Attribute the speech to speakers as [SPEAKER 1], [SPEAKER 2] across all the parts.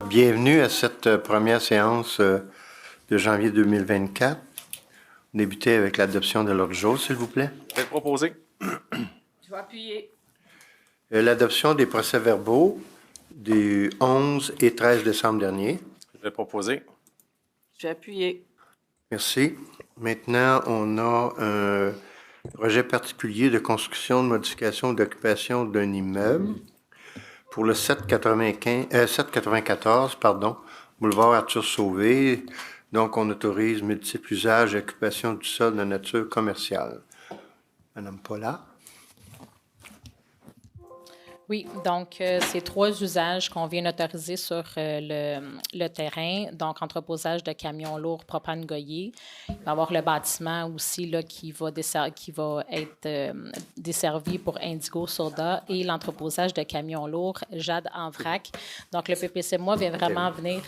[SPEAKER 1] Bienvenue à cette première séance de janvier 2024. Débuter avec l'adoption de l'ordre du jour, s'il vous plaît.
[SPEAKER 2] Je vais le proposer.
[SPEAKER 3] Je vais appuyer.
[SPEAKER 1] L'adoption des procès-verbaux du 11 et 13 décembre dernier.
[SPEAKER 2] Je vais le proposer.
[SPEAKER 3] Je vais appuyer.
[SPEAKER 1] Merci. Maintenant, on a un projet particulier de construction, de modification ou d'occupation d'un immeuble pour le 794, boulevard Arthur Sauvé. Donc, on autorise multiples usages et occupation du sol de nature commerciale. Madame Paula.
[SPEAKER 4] Oui, donc c'est 3 usages qu'on vient d'autoriser sur le terrain. Donc, entreposage de camions lourds propane-goyés. Il va y avoir le bâtiment aussi là, qui va être desservi pour Indigo Soda et l'entreposage de camions lourds Jade en vrac. Donc, le PPC-MOI vient vraiment venir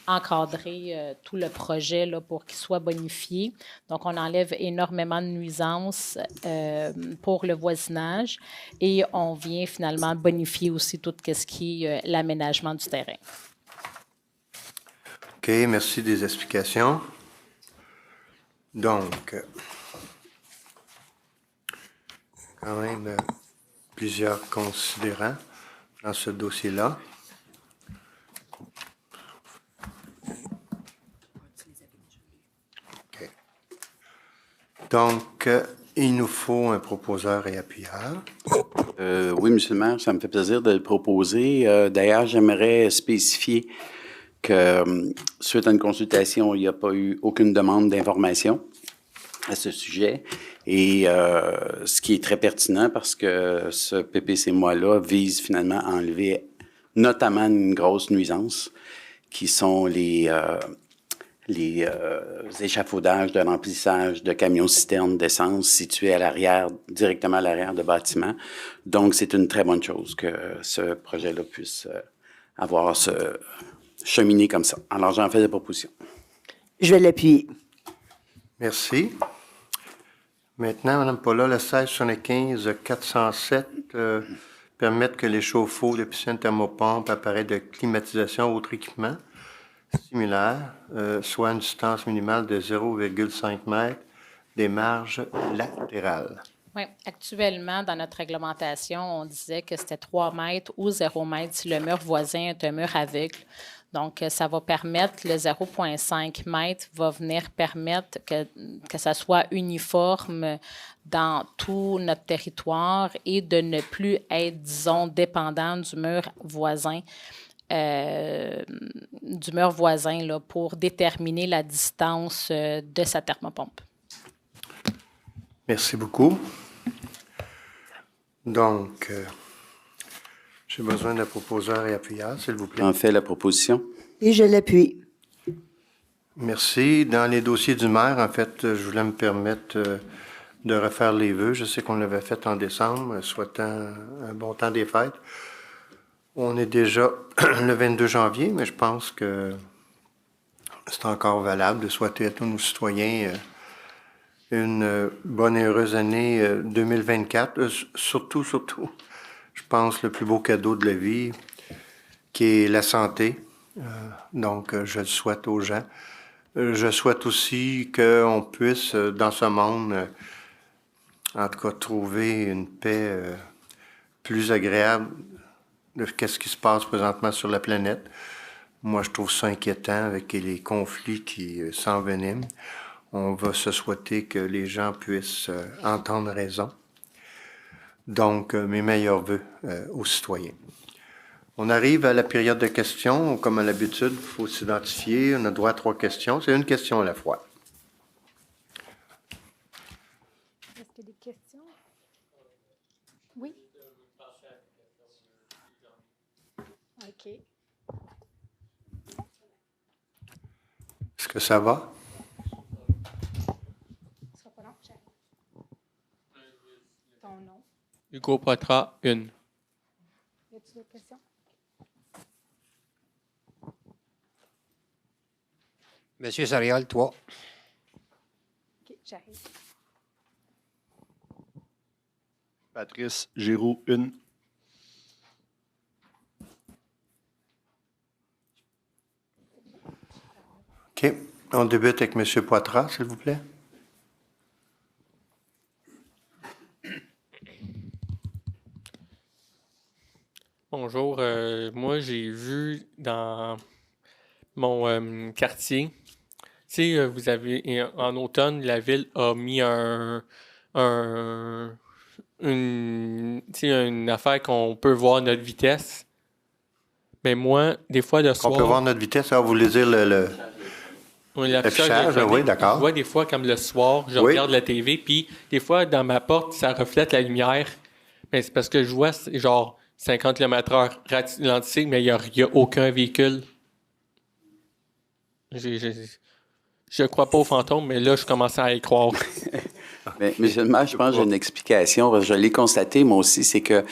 [SPEAKER 4] encadrer tout le projet là, pour qu'il soit bonifié. Donc, on enlève énormément de nuisances pour le voisinage et on vient finalement bonifier aussi tout ce qui est l'aménagement du terrain.
[SPEAKER 1] OK, merci des explications. Donc, quand même plusieurs considérants dans ce dossier-là. OK. Donc, il nous faut un proposeur et appuyeur.
[SPEAKER 5] Oui, M. le maire, ça me fait plaisir de le proposer. D'ailleurs, j'aimerais spécifier que, suite à une consultation, il n'y a pas eu aucune demande d'information à ce sujet. Et ce qui est très pertinent parce que ce PPC-MOI-là vise finalement à enlever notamment une grosse nuisance qui sont les échafaudages de remplissage de camions-citernes d'essence situés à l'arrière, directement à l'arrière de bâtiments. Donc, c'est une très bonne chose que ce projet-là puisse avoir ce cheminer comme ça. Alors, j'en fais des propositions.
[SPEAKER 3] Je vais l'appuyer.
[SPEAKER 1] Merci. Maintenant, Mme Paula, le 1675 407 permettre que les chauffe-eau de piscine thermopompe, appareils de climatisation ou autres équipements similaires soient à une distance minimale de 0,5 m des marges latérales.
[SPEAKER 4] Oui, actuellement, dans notre réglementation, on disait que c'était 3 mètres ou 0 mètre si le mur voisin est un mur aveugle. Donc, ça va permettre, le 0,5 mètre va venir permettre que ça soit uniforme dans tout notre territoire et de ne plus être, disons, dépendant du mur voisin. Là, pour déterminer la distance de sa thermopompe.
[SPEAKER 1] Merci beaucoup. Donc, j'ai besoin d'un proposeur et appuyeur, s'il vous plaît.
[SPEAKER 5] J'en fais la proposition.
[SPEAKER 3] Et je l'appuie.
[SPEAKER 1] Merci. Dans les dossiers du maire, en fait, je voulais me permettre de refaire les vœux. Je sais qu'on l'avait fait en décembre, souhaitant un bon temps des fêtes. On est déjà le 22 janvier, mais je pense que c'est encore valable de souhaiter à tous nos citoyens une bonne et heureuse année 2024. Surtout, je pense, le plus beau cadeau de la vie, qui est la santé. Donc, je le souhaite aux gens. Je souhaite aussi qu'on puisse, dans ce monde, en tout cas, trouver une paix plus agréable de ce qui se passe présentement sur la planète. Moi, je trouve ça inquiétant avec les conflits qui s'enveniment. On va se souhaiter que les gens puissent entendre raison. Donc, mes meilleurs vœux aux citoyens. On arrive à la période de questions. Comme à l'habitude, il faut s'identifier. On a droit à 3 questions. C'est une question à la fois.
[SPEAKER 6] Est-ce qu'il y a des questions? Oui? OK.
[SPEAKER 1] Est-ce que ça va?
[SPEAKER 6] Ce sera pas long, j'arrive. Ton nom.
[SPEAKER 7] Hugo Poitras, 1.
[SPEAKER 6] Y a-t-il d'autres questions?
[SPEAKER 8] Monsieur Sariol, 3.
[SPEAKER 6] OK, j'arrive.
[SPEAKER 2] Patrice Giroux, 1.
[SPEAKER 1] OK. On débute avec M. Poitras, s'il vous plaît.
[SPEAKER 7] Bonjour. Moi, j'ai vu dans mon quartier, tu sais, vous avez, en automne, la ville a mis tu sais, une affaire qu'on peut voir notre vitesse. Mais moi, des fois, le
[SPEAKER 1] On
[SPEAKER 7] soir...
[SPEAKER 1] peut voir notre vitesse. Alors, vous voulez dire
[SPEAKER 7] Oui,
[SPEAKER 1] l'affichage,
[SPEAKER 7] électronique.
[SPEAKER 1] oui, d'accord.
[SPEAKER 7] Je vois des fois, comme le soir, je
[SPEAKER 1] Oui.
[SPEAKER 7] regarde la TV, puis des fois, dans ma porte, ça reflète la lumière. Mais c'est parce que je vois, genre, 50 km/h ralenti, mais il n'y a aucun véhicule. Je crois pas aux fantômes, mais là, je commence à y croire.
[SPEAKER 5] Mais, monsieur le maire, je pense que j'ai une explication. Parce que je l'ai constaté, moi aussi, c'est que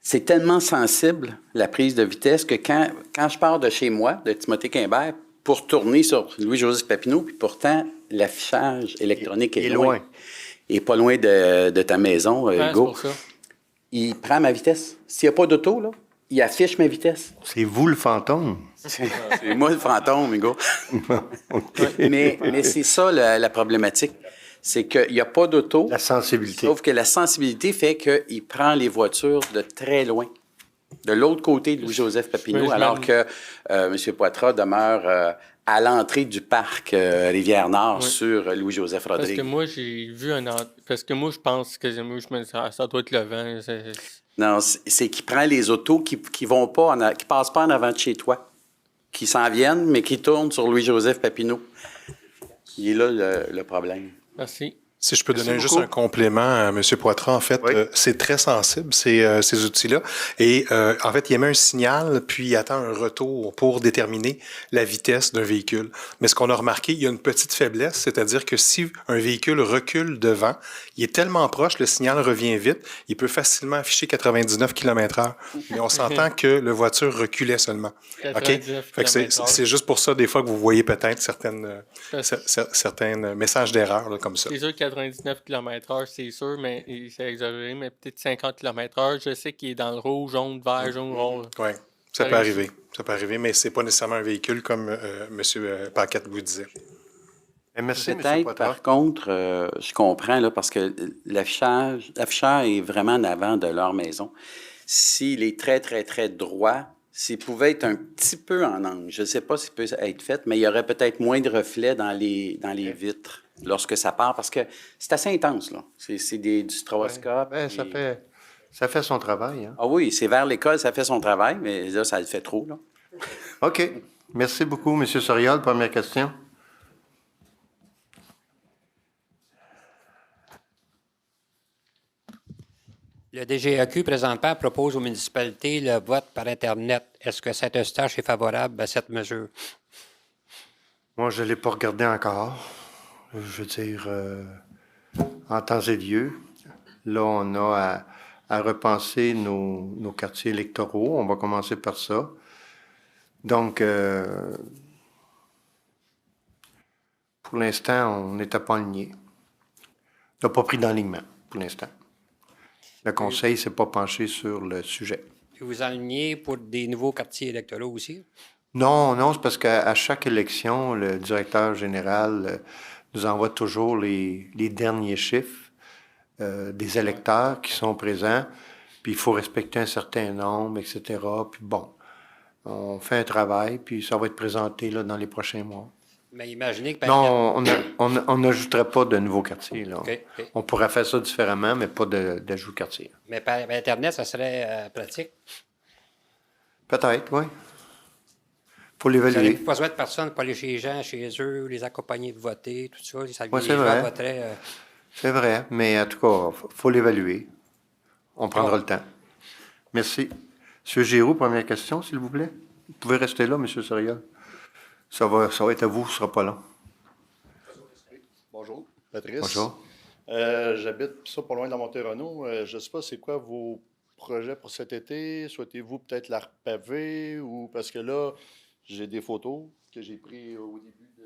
[SPEAKER 5] c'est tellement sensible, la prise de vitesse, que quand je pars de chez moi, de Timothée Quimbert, pour tourner sur Louis-Joseph Papineau, puis pourtant, l'affichage électronique est loin. Et pas loin de ta maison,
[SPEAKER 7] Ouais, c'est
[SPEAKER 5] Hugo.
[SPEAKER 7] pour ça.
[SPEAKER 5] Il prend ma vitesse. S'il n'y a pas d'auto, là, il affiche ma vitesse.
[SPEAKER 1] C'est vous le fantôme?
[SPEAKER 5] C'est moi le fantôme, Hugo.
[SPEAKER 1] OK.
[SPEAKER 5] Mais c'est ça la problématique. C'est qu'il n'y a pas d'auto.
[SPEAKER 1] La sensibilité.
[SPEAKER 5] Sauf que la sensibilité fait qu'il prend les voitures de très loin. De l'autre côté de Louis-Joseph Papineau,
[SPEAKER 7] Oui,
[SPEAKER 5] alors que M. Poitras demeure à l'entrée du parc Rivière-Nord
[SPEAKER 7] Oui.
[SPEAKER 5] sur Louis-Joseph
[SPEAKER 7] Parce que
[SPEAKER 5] Rodrigue.
[SPEAKER 7] moi, j'ai vu parce que moi, je pense que je me dis, ça doit être le vent.
[SPEAKER 5] Non, c'est qu'il prend les autos qui vont pas, qui passent pas en avant de chez toi, qui s'en viennent, mais qui tournent sur Louis-Joseph Papineau. Il est là le problème.
[SPEAKER 7] Merci.
[SPEAKER 9] Si je peux
[SPEAKER 1] Merci
[SPEAKER 9] donner juste
[SPEAKER 1] beaucoup.
[SPEAKER 9] un complément à M. Poitras, en fait,
[SPEAKER 1] Oui.
[SPEAKER 9] c'est très sensible, ces outils-là. Et en fait, il émet un signal, puis il attend un retour pour déterminer la vitesse d'un véhicule. Mais ce qu'on a remarqué, il y a une petite faiblesse, c'est-à-dire que si un véhicule recule devant, il est tellement proche, le signal revient vite, il peut facilement afficher 99 km/h. Mais on s'entend que la voiture reculait seulement. OK?
[SPEAKER 7] 99
[SPEAKER 9] Fait que c'est juste pour ça, des fois, que vous voyez peut-être certains messages d'erreur là, comme ça.
[SPEAKER 7] C'est sûr que 99 km/h, c'est sûr, mais c'est exagéré, mais peut-être 50 km/h. Je sais qu'il est dans le rouge, jaune, vert, jaune, rond.
[SPEAKER 9] Oui, ça peut
[SPEAKER 7] Allez.
[SPEAKER 9] arriver. Ça peut arriver, mais c'est pas nécessairement un véhicule comme M. Paquette vous disait.
[SPEAKER 1] Merci, M.
[SPEAKER 5] Peut-être,
[SPEAKER 1] Poitras.
[SPEAKER 5] par contre, je comprends, là, parce que l'afficheur est vraiment en avant de leur maison. S'il est très, très, très droit, s'il pouvait être un petit peu en angle, je ne sais pas s'il peut être fait, mais il y aurait peut-être moins de reflets dans les vitres lorsque ça part, parce que c'est assez intense, là. C'est du stroboscope.
[SPEAKER 1] Ben, ça fait son travail. Hein?
[SPEAKER 5] Ah oui, c'est vers l'école, ça fait son travail, mais là, ça le fait trop, là.
[SPEAKER 1] OK. Merci beaucoup, M. Soriol. Première question.
[SPEAKER 8] Le DGAQ, présentement, propose aux municipalités le vote par Internet. Est-ce que Saint-Eustache est favorable à cette mesure?
[SPEAKER 1] Moi, je ne l'ai pas regardé encore. Je veux dire, en temps et lieu. Là, on a à repenser nos quartiers électoraux. On va commencer par ça. Donc, pour l'instant, on n'était pas aligné. On n'a pas pris d'enlignement, pour l'instant. Le conseil ne s'est pas penché sur le sujet.
[SPEAKER 8] Et vous alignez pour des nouveaux quartiers électoraux aussi?
[SPEAKER 1] Non, c'est parce qu'à chaque élection, le directeur général nous envoie toujours les derniers chiffres des électeurs qui sont présents, puis il faut respecter un certain nombre, etc. Puis bon, on fait un travail, puis ça va être présenté là, dans les prochains mois.
[SPEAKER 8] Mais imaginez que...
[SPEAKER 1] Non, on n'ajouterait pas de nouveaux quartiers. Là.
[SPEAKER 8] OK.
[SPEAKER 1] On pourrait faire ça différemment, mais pas d'ajout de quartier.
[SPEAKER 8] Mais par Internet, ça serait pratique.
[SPEAKER 1] Peut-être, oui. Il faut
[SPEAKER 8] Vous n'avez
[SPEAKER 1] l'évaluer.
[SPEAKER 8] pas besoin de personnes pour aller chez les gens, chez eux, les accompagner de voter, tout ça. Ça
[SPEAKER 1] Ouais,
[SPEAKER 8] les
[SPEAKER 1] c'est
[SPEAKER 8] gens
[SPEAKER 1] vrai.
[SPEAKER 8] voteraient,
[SPEAKER 1] C'est vrai, mais en tout cas, il faut l'évaluer. On prendra le temps. Merci. M. Giroux, première question, s'il vous plaît. Vous pouvez rester là, M. Soriol. Ça va être à vous, ce ne sera pas long.
[SPEAKER 2] Bonjour, Patrice.
[SPEAKER 1] Bonjour.
[SPEAKER 2] J'habite ça pas loin dans Monterano. Je ne sais pas c'est quoi vos projets pour cet été. Souhaitez-vous peut-être la repaver ou parce que là, j'ai des photos que j'ai prises au début de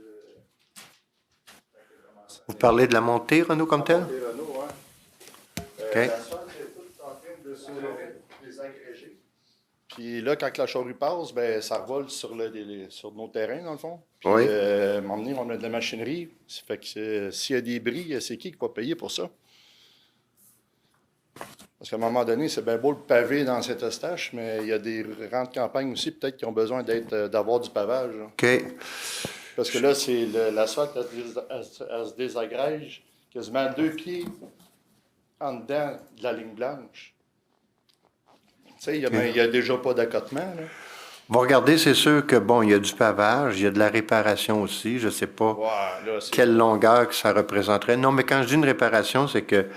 [SPEAKER 1] Vous parlez de la montée, Renaud, comme tel?
[SPEAKER 2] Monterano, hein.
[SPEAKER 1] OK.
[SPEAKER 2] La soeur est toute en train de se les agréger. Puis là, quand la charrue passe, ben, ça revole sur sur nos terrains, dans le fond. Puis,
[SPEAKER 1] Oui.
[SPEAKER 2] à un moment donné, on a de la machinerie. Ça fait que s'il y a des bris, c'est qui va payer pour ça? Parce qu'à un moment donné, c'est bien beau le pavé dans cet Eustache, mais il y a des rangs de campagne aussi, peut-être, qui ont besoin d'avoir du pavage, là.
[SPEAKER 1] OK.
[SPEAKER 2] Parce que là, c'est l'asphalte, elle se désagrège quasiment 2 pieds en dedans de la ligne blanche. Tu sais, il n'y a déjà pas d'accotement, là.
[SPEAKER 1] On va regarder, c'est sûr que, bon, il y a du pavage, il y a de la réparation aussi. Je ne sais pas
[SPEAKER 2] Ouais, là,
[SPEAKER 1] quelle longueur que ça représenterait. Non, mais quand je dis une réparation, c'est que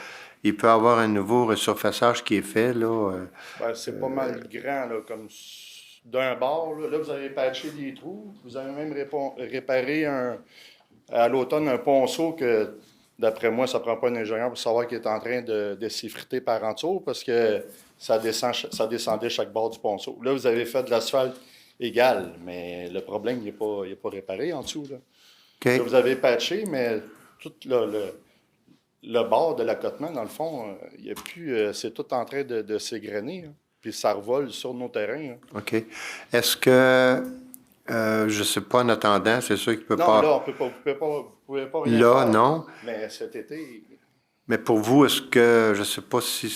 [SPEAKER 1] il peut y avoir un nouveau resurfaçage qui est fait, là.
[SPEAKER 2] Ben, c'est pas mal grand, là, comme d'un bord. Là, vous avez patché des trous. Vous avez même réparé à l'automne un ponceau que, d'après moi, ça prend pas un ingénieur pour savoir qu'il est en train de s'effriter par en dessous parce que ça descendait chaque bord du ponceau. Là, vous avez fait de l'asphalte égal, mais le problème, il n'est pas réparé en dessous, là.
[SPEAKER 1] OK.
[SPEAKER 2] Là, vous avez patché, mais tout le bord de l'accotement, dans le fond, il y a plus, c'est tout en train de s'égrener, hein. Puis ça revole sur nos terrains, hein.
[SPEAKER 1] OK. Est-ce que, je ne sais pas, en attendant, c'est sûr qu'il ne peut
[SPEAKER 2] Non,
[SPEAKER 1] pas...
[SPEAKER 2] là, vous pouvez pas rien
[SPEAKER 1] Là,
[SPEAKER 2] faire.
[SPEAKER 1] non.
[SPEAKER 2] Mais cet été,
[SPEAKER 1] Mais pour vous, est-ce que, je ne sais pas si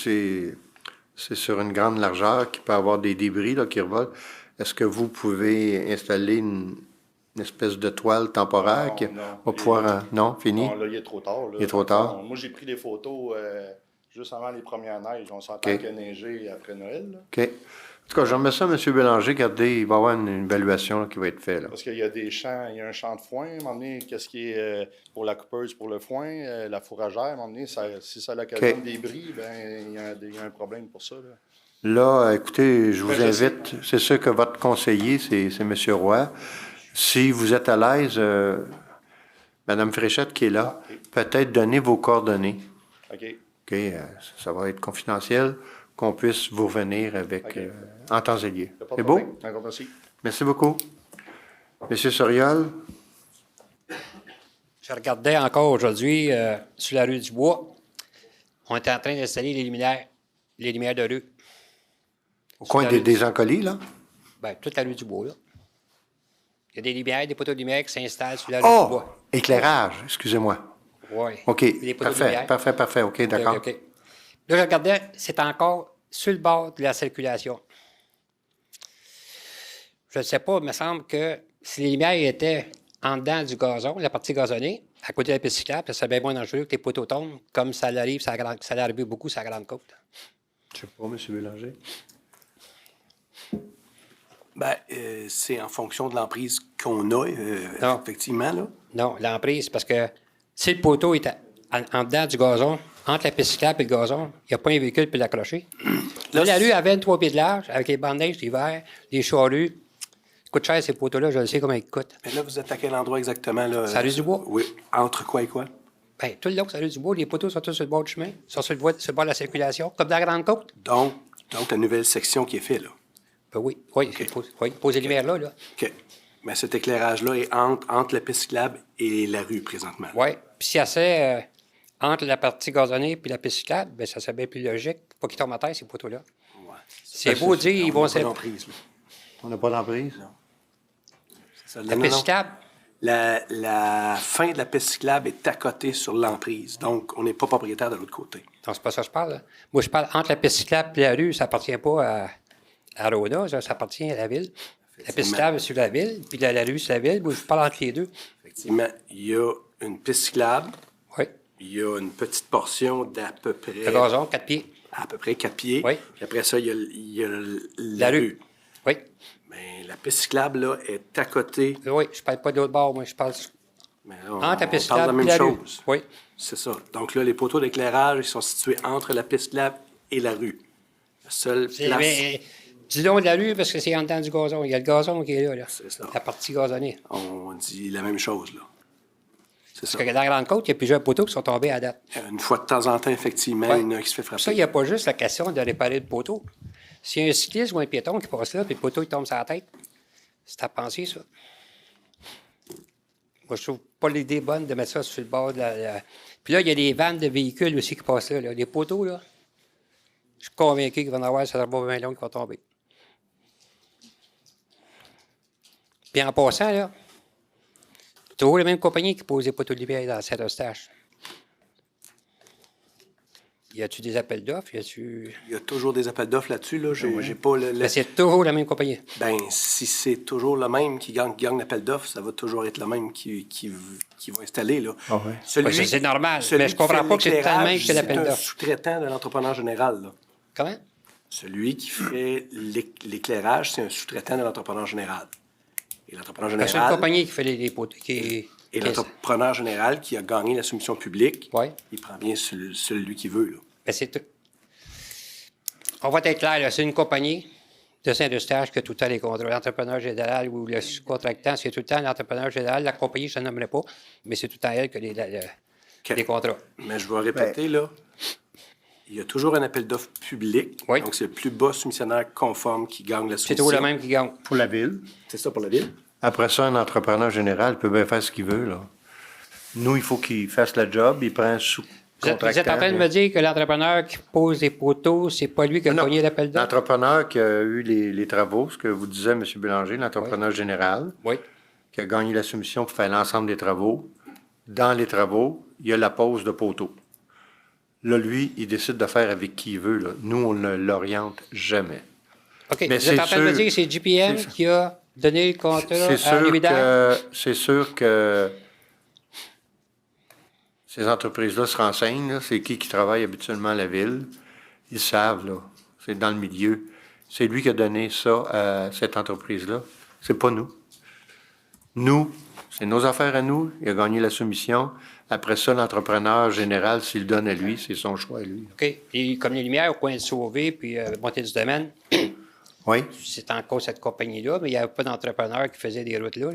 [SPEAKER 1] c'est sur une grande largeur qu'il peut y avoir des débris là, qui revolent, est-ce que vous pouvez installer une espèce de toile temporaire
[SPEAKER 2] Non,
[SPEAKER 1] qui
[SPEAKER 2] non.
[SPEAKER 1] va pouvoir... non, fini?
[SPEAKER 2] non, là, il est trop tard, là.
[SPEAKER 1] Il est trop tard?
[SPEAKER 2] Moi, j'ai pris les photos juste avant les premières neiges. On s'entend
[SPEAKER 1] OK.
[SPEAKER 2] qu'il a neigé après Noël, là.
[SPEAKER 1] OK. En tout cas, je remets ça à M. Bélanger. Regardez, il va y avoir une évaluation là, qui va être faite, là.
[SPEAKER 2] Parce qu'il y a des champs, il y a un champ de foin, à un moment donné, qu'est-ce qui est pour la coupeuse, pour le foin, la fourragère, à un moment donné, si ça occasionne
[SPEAKER 1] OK.
[SPEAKER 2] des bris, ben il y a un problème pour ça, là.
[SPEAKER 1] Là, écoutez, je vous
[SPEAKER 2] Ben, je sais.
[SPEAKER 1] invite, c'est sûr que votre conseiller, c'est M. Roy. Si vous êtes à l'aise, Mme Fréchette qui est là,
[SPEAKER 2] OK.
[SPEAKER 1] peut-être donner vos coordonnées.
[SPEAKER 2] OK.
[SPEAKER 1] OK, ça va être confidentiel, qu'on puisse vous revenir avec
[SPEAKER 2] OK.
[SPEAKER 1] en temps et lieu.
[SPEAKER 2] Y a pas de
[SPEAKER 1] C'est beau?
[SPEAKER 2] problème. D'accord, merci.
[SPEAKER 1] Merci beaucoup. Monsieur Soriol,
[SPEAKER 8] Je regardais encore aujourd'hui sur la rue du Bois. On était en train d'installer les lumières de rue.
[SPEAKER 1] au coin des Encolis, là?
[SPEAKER 8] Ben, toute la rue du Bois, là. Il y a des lumières, des poteaux de lumière qui s'installent sur la rue du
[SPEAKER 1] Oh!
[SPEAKER 8] Bois.
[SPEAKER 1] Éclairage, excusez-moi.
[SPEAKER 8] Oui.
[SPEAKER 1] OK,
[SPEAKER 8] Des poteaux de lumière.
[SPEAKER 1] parfait, OK, d'accord.
[SPEAKER 8] OK. Là, je regardais, c'est encore sur le bord de la circulation. Je ne sais pas, il me semble que si les lumières étaient en dedans du gazon, la partie gazonnée, à côté de la piste cyclable, ça serait bien moins dangereux que les poteaux tombent, comme ça l'arrive, ça l'arrive beaucoup sur la Grande Côte.
[SPEAKER 1] Je sais pas, M. Bélanger.
[SPEAKER 10] Ben, c'est en fonction de l'emprise qu'on a,
[SPEAKER 8] Non.
[SPEAKER 10] effectivement, là.
[SPEAKER 8] Non, l'emprise, parce que si le poteau est en dedans du gazon, entre la piste cyclable et le gazon, il n'y a pas un véhicule qui peut l'accrocher. Là, la rue a 23 pieds de large, avec les bandes de neige d'hiver, les charrues. Ça coûte cher, ces poteaux-là, je le sais comment ils coûtent.
[SPEAKER 10] Mais là, vous êtes à quel endroit exactement, là?
[SPEAKER 8] C'est la rue du Bois.
[SPEAKER 10] Oui. Entre quoi et quoi?
[SPEAKER 8] Bien, tout le long, c'est la rue du Bois, les poteaux sont tous sur le bord du chemin, sont sur le bord de la circulation, comme dans la Grande Côte.
[SPEAKER 10] Donc, la nouvelle section qui est faite, là.
[SPEAKER 8] Ben oui, posez les lumières là.
[SPEAKER 10] OK. Mais cet éclairage-là est entre la piste cyclable et la rue, présentement.
[SPEAKER 8] Oui, puis si c'est entre la partie gazonnée et la piste cyclable, ben ça serait bien plus logique. Pas qu'ils tombent à terre, ces poteaux-là.
[SPEAKER 10] Ouais.
[SPEAKER 8] C'est beau dire, ils vont...
[SPEAKER 10] On n'a pas d'emprise, là.
[SPEAKER 1] On n'a pas d'emprise?
[SPEAKER 10] C'est ça.
[SPEAKER 8] La
[SPEAKER 10] Non,
[SPEAKER 8] piste
[SPEAKER 10] non.
[SPEAKER 8] cyclable,
[SPEAKER 10] La fin de la piste cyclable est à côté sur l'emprise. Donc, on n'est pas propriétaire de l'autre côté.
[SPEAKER 8] non, c'est pas ça que je parle. Là. Moi, je parle entre la piste cyclable et la rue, ça appartient pas à Rona, ça appartient à la ville. La piste cyclable est sur la ville, puis la rue, c'est la ville. Moi, je parle entre les deux.
[SPEAKER 10] Effectivement, il y a une piste cyclable,
[SPEAKER 8] Oui.
[SPEAKER 10] il y a une petite portion d'à peu près...
[SPEAKER 8] Le gazon, 4 pieds.
[SPEAKER 10] À peu près 4 pieds.
[SPEAKER 8] Oui.
[SPEAKER 10] Puis après ça, il y a
[SPEAKER 8] La rue. Oui.
[SPEAKER 10] Mais la piste cyclable, là, est à côté.
[SPEAKER 8] Oui, je parle pas de l'autre bord, moi, je parle
[SPEAKER 10] Mais là,
[SPEAKER 8] entre la piste
[SPEAKER 10] parle de
[SPEAKER 8] cyclable
[SPEAKER 10] la
[SPEAKER 8] et
[SPEAKER 10] même
[SPEAKER 8] la rue.
[SPEAKER 10] chose.
[SPEAKER 8] Oui.
[SPEAKER 10] C'est ça. Donc là, les poteaux d'éclairage, ils sont situés entre la piste cyclable et la rue. La seule place...
[SPEAKER 8] Dis donc de la rue, parce que c'est en dedans du gazon. Il y a le gazon qui est là.
[SPEAKER 10] C'est ça.
[SPEAKER 8] La partie gazonnée.
[SPEAKER 10] On dit la même chose, là. C'est
[SPEAKER 8] Parce
[SPEAKER 10] ça.
[SPEAKER 8] que dans la Grande Côte, il y a plusieurs poteaux qui sont tombés à date.
[SPEAKER 10] Une fois de temps en temps, effectivement,
[SPEAKER 8] Ouais.
[SPEAKER 10] il y en a un qui se fait frapper.
[SPEAKER 8] Ça, il n'y a pas juste la question de réparer le poteau. S'il y a un cycliste ou un piéton qui passe là, puis le poteau il tombe sur la tête, c'est à penser, ça. Moi, je trouve pas l'idée bonne de mettre ça sur le bord de la... Puis là, il y a des vannes de véhicules aussi qui passent là. Les poteaux, là, je suis convaincu qu'il va y en avoir, ça va pas bien long qui va tomber. Puis en passant, là, c'est toujours la même compagnie qui pose les poteaux de lumière dans Saint-Eustache. Y a-tu des appels d'offres?
[SPEAKER 10] Il y a toujours des appels d'offres là-dessus. Là. J'ai pas
[SPEAKER 8] Ben, c'est toujours la même compagnie.
[SPEAKER 10] Ben, si c'est toujours le même qui gagne l'appel d'offres, ça va toujours être le même qui va installer. Là.
[SPEAKER 1] Ah ouais.
[SPEAKER 8] Ben, ça, c'est normal, mais je comprends pas que c'est le même que l'appel
[SPEAKER 10] C'est un
[SPEAKER 8] d'offres.
[SPEAKER 10] sous-traitant de l'entrepreneur général. Là.
[SPEAKER 8] Comment?
[SPEAKER 10] Celui qui fait l'éclairage, c'est un sous-traitant de l'entrepreneur général. Et l'entrepreneur
[SPEAKER 8] Ben, c'est une
[SPEAKER 10] général...
[SPEAKER 8] compagnie qui fait les poteaux.
[SPEAKER 10] Et l'entrepreneur général qui a gagné la soumission publique,
[SPEAKER 8] Ouais.
[SPEAKER 10] il prend bien celui qu'il veut. Là.
[SPEAKER 8] Ben, c'est tout. On va être clair, là, c'est une compagnie de Saint-Eustache qui a tout le temps les contrats. L'entrepreneur général ou le sous-contractant, c'est tout le temps l'entrepreneur général. La compagnie, je ne nommerai pas, mais c'est tout le temps elle qui a les contrats.
[SPEAKER 10] Mais je vais répéter, là, il y a toujours un appel d'offres public.
[SPEAKER 8] Oui.
[SPEAKER 10] Donc, c'est le plus bas soumissionnaire conforme qui gagne la
[SPEAKER 8] C'est
[SPEAKER 10] soumission.
[SPEAKER 8] toujours le même qui gagne.
[SPEAKER 1] Pour la ville.
[SPEAKER 10] C'est ça pour la ville?
[SPEAKER 1] Après ça, un entrepreneur général peut bien faire ce qu'il veut, là. Nous, il faut qu'il fasse le job, il prend un
[SPEAKER 8] Vous
[SPEAKER 1] sous-contractant.
[SPEAKER 8] êtes en train de me dire que l'entrepreneur qui pose les poteaux, c'est pas lui qui a
[SPEAKER 1] Non.
[SPEAKER 8] gagné l'appel d'offres?
[SPEAKER 1] L'entrepreneur qui a eu les travaux, ce que vous disiez, M. Bélanger, l'entrepreneur général,
[SPEAKER 8] Oui.
[SPEAKER 1] qui a gagné la soumission pour faire l'ensemble des travaux. Dans les travaux, il y a la pose de poteaux. Là, lui, il décide de faire avec qui il veut. Là. Nous, on ne l'oriente jamais.
[SPEAKER 8] OK.
[SPEAKER 1] Mais
[SPEAKER 8] Vous êtes en train de me
[SPEAKER 1] sûr-
[SPEAKER 8] dire que c'est JPM
[SPEAKER 1] c'est-
[SPEAKER 8] qui a donné le contrat
[SPEAKER 1] C'est
[SPEAKER 8] à
[SPEAKER 1] sûr,
[SPEAKER 8] Louis-Dalle?
[SPEAKER 1] c'est sûr que ces entreprises-là se renseignent. Là. C'est qui travaille habituellement à la ville. Ils savent, là. C'est dans le milieu. C'est lui qui a donné ça à cette entreprise-là. C'est pas nous. Nous, c'est nos affaires à nous. Il a gagné la soumission. Après ça, l'entrepreneur général, s'il le donne à lui, c'est son choix à lui.
[SPEAKER 8] OK. Et comme les Lumières au coin de Sauvé puis Montée du Domaine,
[SPEAKER 1] Oui?
[SPEAKER 8] c'est encore cette compagnie-là, mais il n'y avait pas d'entrepreneur qui faisait des routes là.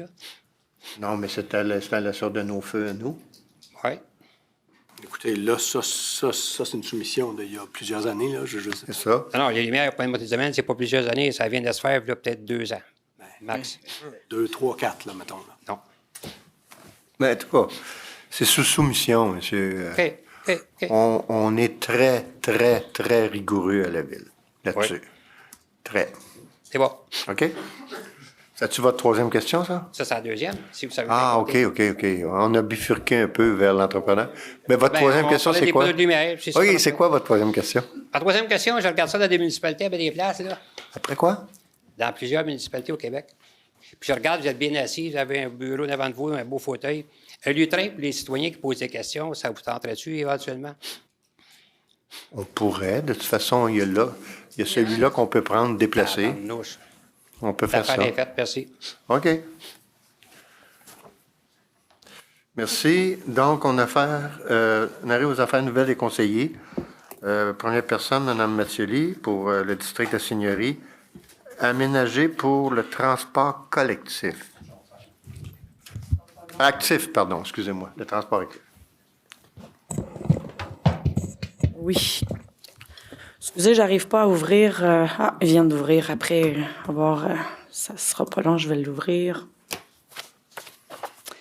[SPEAKER 1] Non, mais c'était l'installation de nos feux à nous.
[SPEAKER 8] Oui.
[SPEAKER 10] Écoutez, là, ça c'est une soumission d'il y a plusieurs années. Là,
[SPEAKER 1] C'est ça.
[SPEAKER 8] Non, les Lumières au coin de Montée du Domaine, c'est pas plusieurs années, ça vient de se faire là, peut-être 2 ans. Max.
[SPEAKER 10] 2, 3, 4, là, mettons. Là.
[SPEAKER 8] Non.
[SPEAKER 1] Mais en tout cas, c'est sous soumission, monsieur.
[SPEAKER 8] OK. OK.
[SPEAKER 1] On est très, très, très rigoureux à la ville là-dessus.
[SPEAKER 8] Oui.
[SPEAKER 1] Très.
[SPEAKER 8] C'est bon.
[SPEAKER 1] OK? C'est-tu votre troisième question, ça?
[SPEAKER 8] Ça, c'est la deuxième, si vous savez.
[SPEAKER 1] Ah, OK. On a bifurqué un peu vers l'entrepreneur. Mais votre troisième question, c'est quoi? Oui, c'est quoi votre troisième question?
[SPEAKER 8] La troisième question, je regarde ça dans des municipalités, avec des places, là,
[SPEAKER 1] Après quoi?
[SPEAKER 8] dans plusieurs municipalités au Québec. Puis je regarde, vous êtes bien assis, vous avez un bureau devant de vous, un beau fauteuil. Un lutrin pour les citoyens qui posent des questions, ça vous tenterait-tu éventuellement?
[SPEAKER 1] On pourrait. De toute façon, il y a celui-là qu'on peut prendre, déplacer.
[SPEAKER 8] Tabarnouche.
[SPEAKER 1] On peut faire ça.
[SPEAKER 8] L'affaire est faite, merci.
[SPEAKER 1] OK. Merci. Donc, on arrive aux affaires nouvelles des conseillers. Première personne, Mme Mathioli, pour le district de Seigneurie, aménagé pour le transport collectif. Actif, pardon, excusez-moi, le transport actif.
[SPEAKER 11] Oui. Excusez, j'arrive pas à ouvrir. Il vient d'ouvrir. Après avoir. Ça sera pas long, je vais l'ouvrir.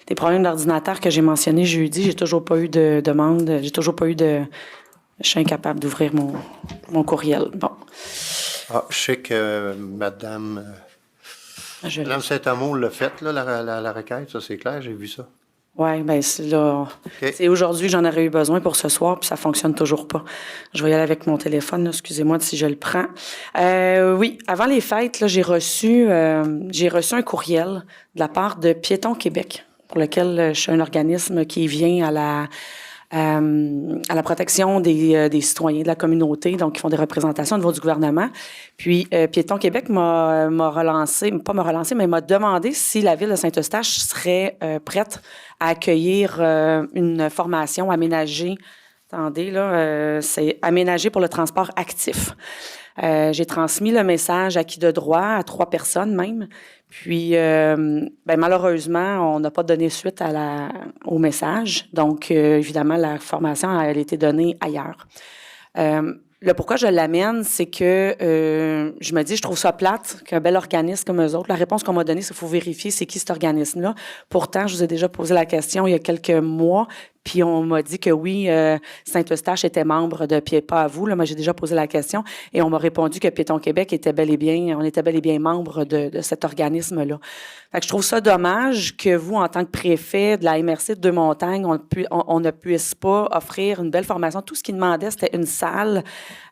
[SPEAKER 11] Des problèmes d'ordinateur que j'ai mentionnés jeudi, j'ai toujours pas eu de demande. J'ai toujours pas eu de. Je suis incapable d'ouvrir mon courriel. Bon.
[SPEAKER 1] Ah, je sais que Mme Saint-Amour l'a fait, là, la requête, ça c'est clair, j'ai vu ça.
[SPEAKER 11] Oui, bien, là,
[SPEAKER 1] OK.
[SPEAKER 11] c'est aujourd'hui, j'en aurais eu besoin pour ce soir, puis ça fonctionne toujours pas. Je vais y aller avec mon téléphone, là, excusez-moi si je le prends. Oui, avant les fêtes, là, j'ai reçu un courriel de la part de Piétons Québec, pour lequel je suis un organisme qui vient à la protection des citoyens de la communauté, donc qui font des représentations au niveau du gouvernement. Puis, Piétons Québec m'a relancé, pas m'a relancé, mais m'a demandé si la ville de Saint-Eustache serait prête à accueillir une formation aménagée. Attendez, là, c'est aménagé pour le transport actif. J'ai transmis le message à qui de droit, à 3 personnes même. Puis, malheureusement, on n'a pas donné suite au message. Donc, évidemment, la formation elle a été donnée ailleurs. Le pourquoi je l'amène, c'est que je me dis, je trouve ça plate qu'un bel organisme comme eux autres. La réponse qu'on m'a donnée, c'est qu'il faut vérifier c'est qui cet organisme-là. Pourtant, je vous ai déjà posé la question il y a quelques mois, Puis on m'a dit que oui, Saint-Eustache était membre de pas à vous. Là, moi, j'ai déjà posé la question et on m'a répondu que Piétons Québec était bel et bien, on était bel et bien membre de cet organisme-là. Fait que je trouve ça dommage que vous, en tant que préfet de la MRC de Deux-Montagnes, on ne puisse pas offrir une belle formation. Tout ce qu'ils demandaient, c'était une salle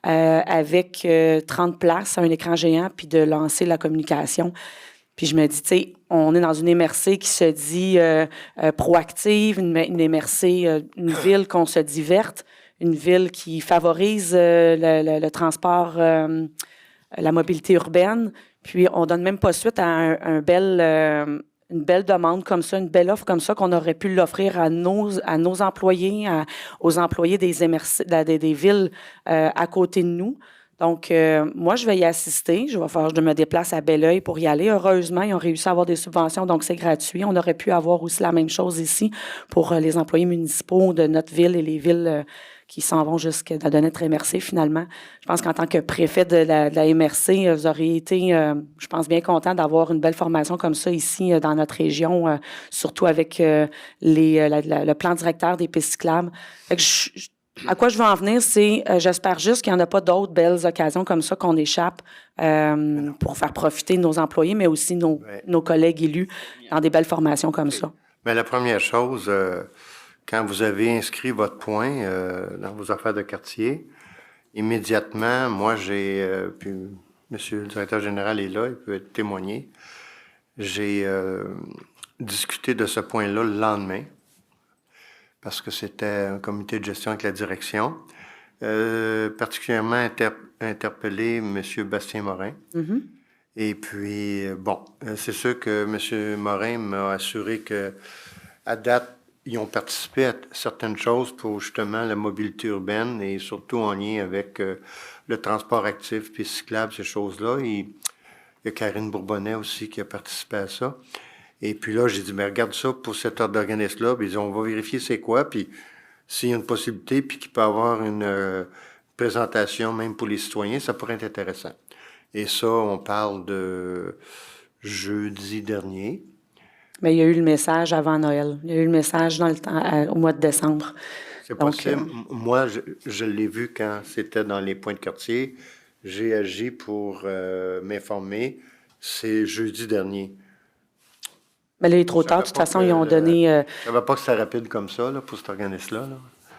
[SPEAKER 11] avec 30 places, un écran géant, puis de lancer la communication. Puis je me dis, tu sais, on est dans une MRC qui se dit proactive, une MRC, une ville qu'on se dit verte, une ville qui favorise le transport, la mobilité urbaine. Puis on donne même pas suite à une belle demande comme ça, une belle offre comme ça qu'on aurait pu l'offrir à nos employés, aux employés des MRC, des villes à côté de nous. Donc, moi, je vais y assister. Je me déplace à Belleuil pour y aller. Heureusement, ils ont réussi à avoir des subventions, donc c'est gratuit. On aurait pu avoir aussi la même chose ici pour les employés municipaux de notre ville et les villes qui s'en vont jusqu'à de notre MRC, finalement. Je pense qu'en tant que préfet de la MRC, vous auriez été, je pense, bien content d'avoir une belle formation comme ça ici dans notre région, surtout avec le plan directeur des pistes cyclables. Fait que à quoi je veux en venir, c'est, j'espère juste qu'il n'y en a pas d'autres belles occasions comme ça qu'on échappe pour faire profiter nos employés, mais aussi nos collègues élus dans des belles formations comme ça.
[SPEAKER 1] Mais la première chose, quand vous avez inscrit votre point dans vos affaires de quartier, immédiatement, moi, puis Monsieur le directeur général est là, il peut témoigner, j'ai discuté de ce point-là le lendemain, parce que c'était un comité de gestion avec la direction, particulièrement interpellé M. Bastien Morin.
[SPEAKER 11] Mm-hmm.
[SPEAKER 1] Et puis, c'est sûr que M. Morin m'a assuré que à date, ils ont participé à certaines choses pour justement la mobilité urbaine et surtout en lien avec le transport actif puis cyclable, ces choses-là. Il y a Karine Bourbonnais aussi qui a participé à ça. Et puis là, j'ai dit, mais regarde ça pour cet ordre d'organisme-là. Puis ils ont dit, on va vérifier c'est quoi, puis s'il y a une possibilité, puis qu'il peut y avoir une présentation même pour les citoyens, ça pourrait être intéressant. Et ça, on parle de jeudi dernier.
[SPEAKER 11] Mais il y a eu le message avant Noël. Il y a eu le message dans le temps, au mois de décembre.
[SPEAKER 1] C'est possible. Moi, je l'ai vu quand c'était dans les points de quartier. J'ai agi pour m'informer. C'est jeudi dernier.
[SPEAKER 11] Mais là, il est trop tard. De toute façon, ils ont donné...
[SPEAKER 1] Ça ne va pas que c'est rapide comme ça, là, pour cet organisme-là. Là.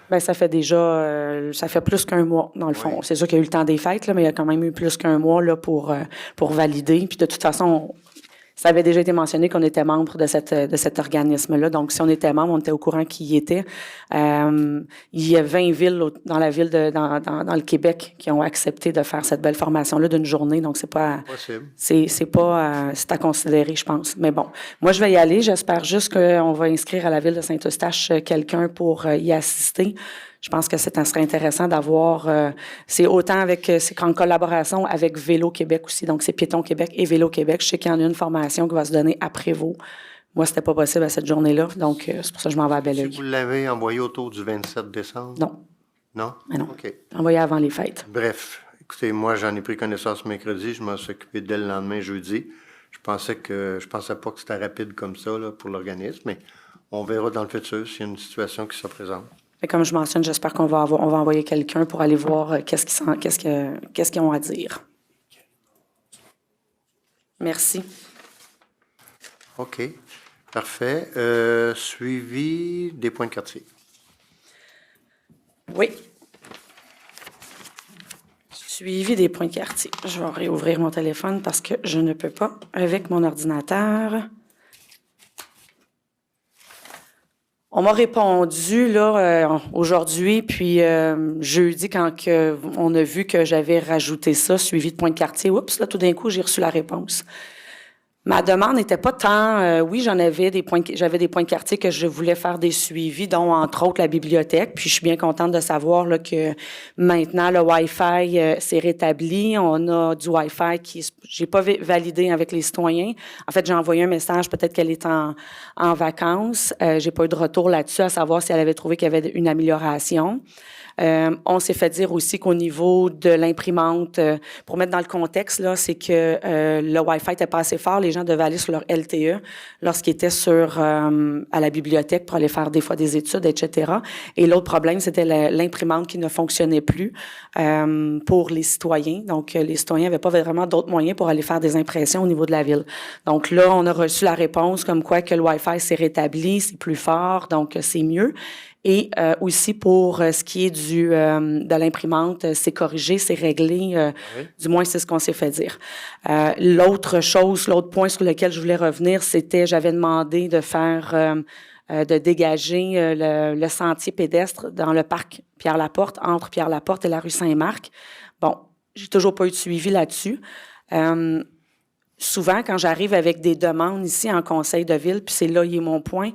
[SPEAKER 11] Bien, ça fait déjà... ça fait plus qu'un mois, dans le fond. Oui. C'est sûr qu'il y a eu le temps des fêtes, là, mais il y a quand même eu plus qu'un mois là, pour valider. Puis de toute façon... Ça avait déjà été mentionné qu'on était membre de cet organisme-là. Donc, si on était membre, on était au courant qui y était. Il y a 20 villes dans la ville dans le Québec qui ont accepté de faire cette belle formation-là d'une journée. Donc, c'est pas possible. C'est à considérer, je pense. Mais bon, moi, je vais y aller. J'espère juste qu'on va inscrire à la ville de Saint-Eustache quelqu'un pour y assister. Je pense que ça serait intéressant d'avoir... c'est autant c'est en collaboration avec Vélo Québec aussi. Donc, c'est Piétons Québec et Vélo Québec. Je sais qu'il y en a une formation qui va se donner à Prévost. Moi, c'était pas possible à cette journée-là. Donc, c'est pour ça que je m'en vais à Belleuil.
[SPEAKER 1] Vous l'avez envoyé autour du 27 décembre?
[SPEAKER 11] Non.
[SPEAKER 1] Non?
[SPEAKER 11] Mais non.
[SPEAKER 1] OK.
[SPEAKER 11] Envoyé avant les fêtes.
[SPEAKER 1] Bref. Écoutez, moi, j'en ai pris connaissance mercredi. Je m'en suis occupé dès le lendemain, jeudi. Je pensais pas que c'était rapide comme ça là, pour l'organisme, mais on verra dans le futur s'il y a une situation qui se présente.
[SPEAKER 11] Et comme je mentionne, j'espère qu'on va envoyer quelqu'un pour aller voir qu'est-ce qu'ils ont à dire. Merci.
[SPEAKER 1] OK. Parfait. Suivi des points de quartier.
[SPEAKER 11] Oui. Suivi des points de quartier. Je vais réouvrir mon téléphone parce que je ne peux pas avec mon ordinateur. On m'a répondu là aujourd'hui, puis jeudi, quand on a vu que j'avais rajouté ça, suivi de points de quartier, oups, là, tout d'un coup, j'ai reçu la réponse. Ma demande n'était pas tant... oui, j'avais des points de quartier que je voulais faire des suivis, dont, entre autres, la bibliothèque. Puis je suis bien contente de savoir là, que maintenant, le Wi-Fi s'est rétabli. On a du Wi-Fi qui... J'ai pas validé avec les citoyens. En fait, j'ai envoyé un message, peut-être qu'elle est en vacances. J'ai pas eu de retour là-dessus, à savoir si elle avait trouvé qu'il y avait une amélioration. On s'est fait dire aussi qu'au niveau de l'imprimante, pour mettre dans le contexte, là, c'est que le Wi-Fi n'était pas assez fort. Les gens devaient aller sur leur LTE lorsqu'ils étaient à la bibliothèque pour aller faire des fois des études, etc. Et l'autre problème, c'était l'imprimante qui ne fonctionnait plus pour les citoyens. Donc, les citoyens n'avaient pas vraiment d'autres moyens pour aller faire des impressions au niveau de la ville. Donc là, on a reçu la réponse comme quoi que le Wi-Fi s'est rétabli, c'est plus fort, donc c'est mieux. Et aussi pour ce qui est de l'imprimante, c'est corrigé, c'est réglé, du moins c'est ce qu'on s'est fait dire. L'autre point sur lequel je voulais revenir, c'était, j'avais demandé de faire, de dégager le sentier pédestre dans le parc Pierre-Laporte, entre Pierre-Laporte et la rue Saint-Marc. Bon, j'ai toujours pas eu de suivi là-dessus. Souvent, quand j'arrive avec des demandes ici en conseil de ville, puis c'est là il est mon point,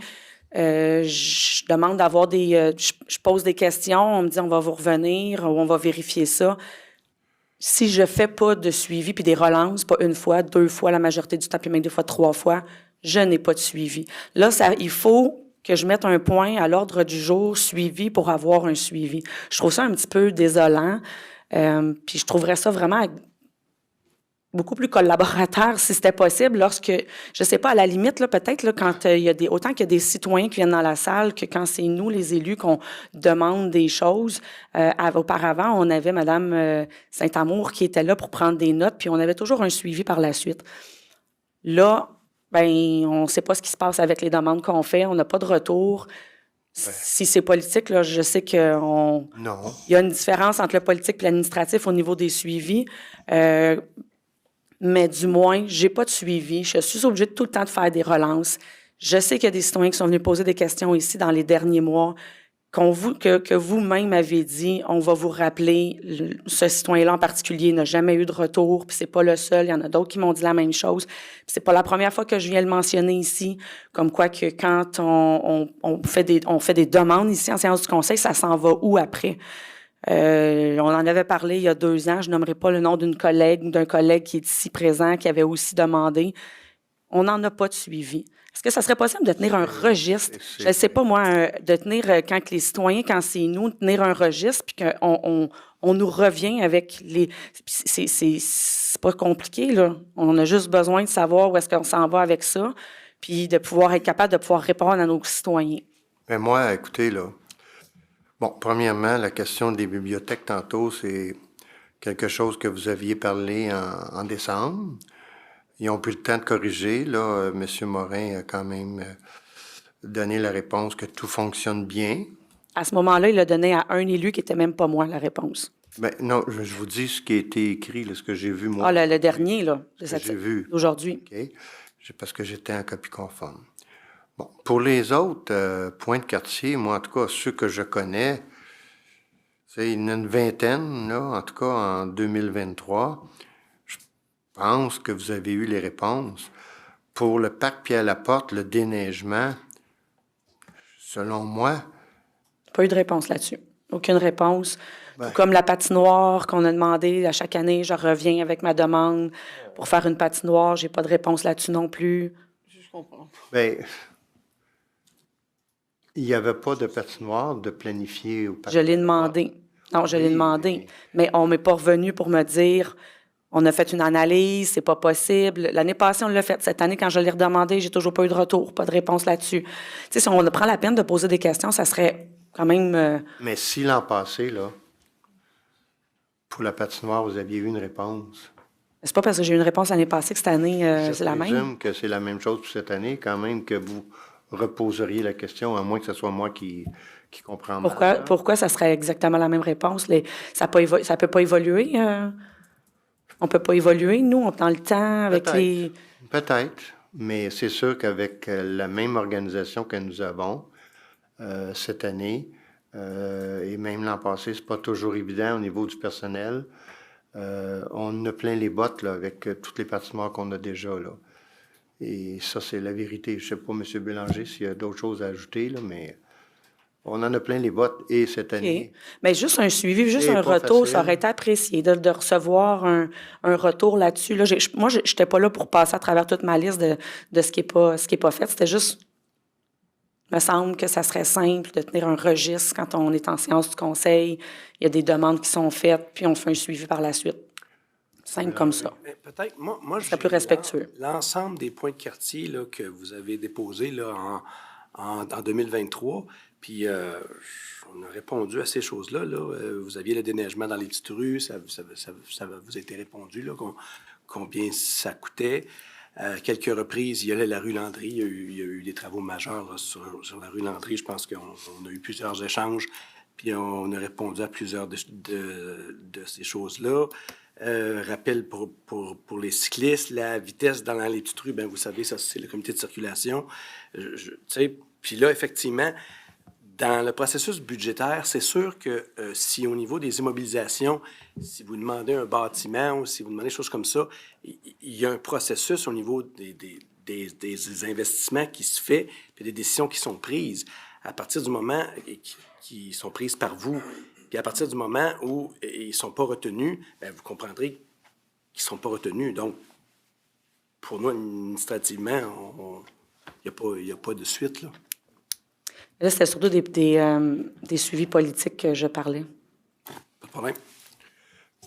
[SPEAKER 11] je demande d'avoir je pose des questions, on me dit on va vous revenir ou on va vérifier ça. Si je fais pas de suivi puis des relances, pas une fois, 2 fois, la majorité du temps, puis même des fois 3 fois, je n'ai pas de suivi. Là, il faut que je mette un point à l'ordre du jour suivi pour avoir un suivi. Je trouve ça un petit peu désolant, puis je trouverais ça vraiment beaucoup plus collaborateur si c'était possible lorsque, je sais pas, à la limite, là, peut-être, là, quand il y a autant qu'il y a des citoyens qui viennent dans la salle que quand c'est nous, les élus, qu'on demande des choses. Auparavant, on avait Mme Saint-Amour qui était là pour prendre des notes, puis on avait toujours un suivi par la suite. Là, on sait pas ce qui se passe avec les demandes qu'on fait, on n'a pas de retour. Si c'est politique, là, je sais qu'il y a une différence entre le politique et l'administratif au niveau des suivis. Mais du moins, j'ai pas de suivi. Je suis obligée tout le temps de faire des relances. Je sais qu'il y a des citoyens qui sont venus poser des questions ici dans les derniers mois, que vous-même avez dit, on va vous rappeler, ce citoyen-là en particulier n'a jamais eu de retour, puis c'est pas le seul, il y en a d'autres qui m'ont dit la même chose. Puis c'est pas la première fois que je viens le mentionner ici, comme quoi que quand on fait des demandes ici en séance du conseil, ça s'en va où après? On en avait parlé il y a 2 ans, je nommerai pas le nom d'une collègue ou d'un collègue qui est ici présent, qui avait aussi demandé. On n'en a pas de suivi. Est-ce que ça serait possible de tenir un registre? Je ne sais pas, moi, de tenir, quand les citoyens, quand c'est nous, tenir un registre, puis qu'on nous revient avec les... C'est pas compliqué, là. On a juste besoin de savoir où est-ce qu'on s'en va avec ça, puis de pouvoir être capable de pouvoir répondre à nos citoyens.
[SPEAKER 1] Mais moi, écoutez, là... Bon, premièrement, la question des bibliothèques tantôt, c'est quelque chose que vous aviez parlé en décembre. Ils ont pris le temps de corriger. Là, M. Morin a quand même donné la réponse que tout fonctionne bien.
[SPEAKER 11] À ce moment-là, il l'a donné à un élu qui n'était même pas moi, la réponse.
[SPEAKER 1] Ben non, je vous dis ce qui a été écrit, là, ce que j'ai vu, moi.
[SPEAKER 11] Ah, le dernier, là,
[SPEAKER 1] j'ai vu.
[SPEAKER 11] D'aujourd'hui.
[SPEAKER 1] OK. Parce que j'étais en copie conforme. Bon, pour les autres points de quartier, moi, en tout cas, ceux que je connais, il y en a une vingtaine, là, en tout cas, en 2023. Je pense que vous avez eu les réponses. Pour le parc Pierre-Laporte, le déneigement, selon moi...
[SPEAKER 11] Pas eu de réponse là-dessus. Aucune réponse. Comme la patinoire qu'on a demandé à chaque année, je reviens avec ma demande pour faire une patinoire. J'ai pas de réponse là-dessus non plus.
[SPEAKER 3] Je comprends.
[SPEAKER 1] Bien... Il n'y avait pas de patinoire de planifier au parc.
[SPEAKER 11] Je l'ai demandé. Non, je l'ai demandé. Mais on ne m'est pas revenu pour me dire, on a fait une analyse, c'est pas possible. L'année passée, on l'a fait. Cette année, quand je l'ai redemandé, j'ai toujours pas eu de retour, pas de réponse là-dessus. Tu sais, si on prend la peine de poser des questions, ça serait quand même...
[SPEAKER 1] Mais si l'an passé, là, pour la patinoire, vous aviez eu une réponse.
[SPEAKER 11] C'est pas parce que j'ai eu une réponse l'année passée que cette année, c'est la même.
[SPEAKER 1] Je présume que c'est la même chose pour cette année, quand même, que vous reposeriez la question, à moins que ce soit moi qui comprends mal.
[SPEAKER 11] Pourquoi ça serait exactement la même réponse? Ça peut pas évoluer? On peut pas évoluer, nous, dans le temps, avec les...
[SPEAKER 1] Peut-être, mais c'est sûr qu'avec la même organisation que nous avons cette année, et même l'an passé, c'est pas toujours évident au niveau du personnel. On a plein les bottes là, avec toutes les patinoires qu'on a déjà, là. Et ça, c'est la vérité. Je ne sais pas, M. Bélanger, s'il y a d'autres choses à ajouter, là, mais on en a plein les bottes. Et cette année...
[SPEAKER 11] Mais juste un suivi, juste un retour, ça aurait été apprécié de recevoir un retour là-dessus. Là, moi, je n'étais pas là pour passer à travers toute ma liste de ce qui est pas fait. C'était juste Il me semble que ça serait simple de tenir un registre quand on est en séance du conseil. Il y a des demandes qui sont faites, puis on fait un suivi par la suite. Simple comme ça.
[SPEAKER 10] Mais peut-être, moi
[SPEAKER 11] C'est plus respectueux.
[SPEAKER 10] L'ensemble des points de quartier là, que vous avez déposés là, en 2023, puis on a répondu à ces choses-là. Là. Vous aviez le déneigement dans les petites rues, ça vous a été répondu, là, combien ça coûtait. À quelques reprises, il y a la rue Landry, il y a eu des travaux majeurs là, sur la rue Landry. Je pense qu'on a eu plusieurs échanges, puis on a répondu à plusieurs de ces choses-là. Rappel pour les cyclistes, la vitesse dans les petites rues, bien, vous savez, ça, c'est le comité de circulation. Puis là, effectivement, dans le processus budgétaire, c'est sûr que si au niveau des immobilisations, si vous demandez un bâtiment ou si vous demandez des choses comme ça, il y a un processus au niveau des investissements qui se fait, puis des décisions qui sont prises. À partir du moment qui sont prises par vous, puis à partir du moment où ils ne sont pas retenus, bien, vous comprendrez qu'ils ne sont pas retenus. Donc, pour nous, administrativement, il n'y a pas de suite, là.
[SPEAKER 11] Là, c'était surtout des suivis politiques que je parlais.
[SPEAKER 10] Pas de problème.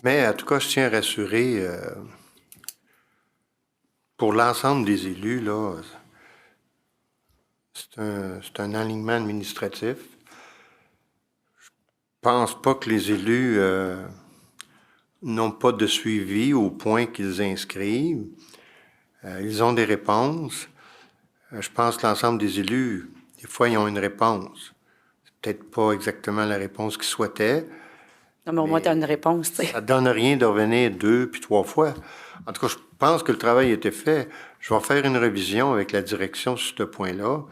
[SPEAKER 1] Mais en tout cas, je tiens à rassurer, pour l'ensemble des élus, là, c'est un alignement administratif. Je pense pas que les élus n'ont pas de suivi au point qu'ils inscrivent. Ils ont des réponses. Je pense que l'ensemble des élus, des fois, ils ont une réponse. C'est peut-être pas exactement la réponse qu'ils souhaitaient.
[SPEAKER 11] Non, mais au moins, tu as une réponse, tu sais.
[SPEAKER 1] Ça ne donne rien de revenir 2 puis 3 fois. En tout cas, je pense que le travail a été fait. Je vais faire une révision avec la direction sur ce point-là,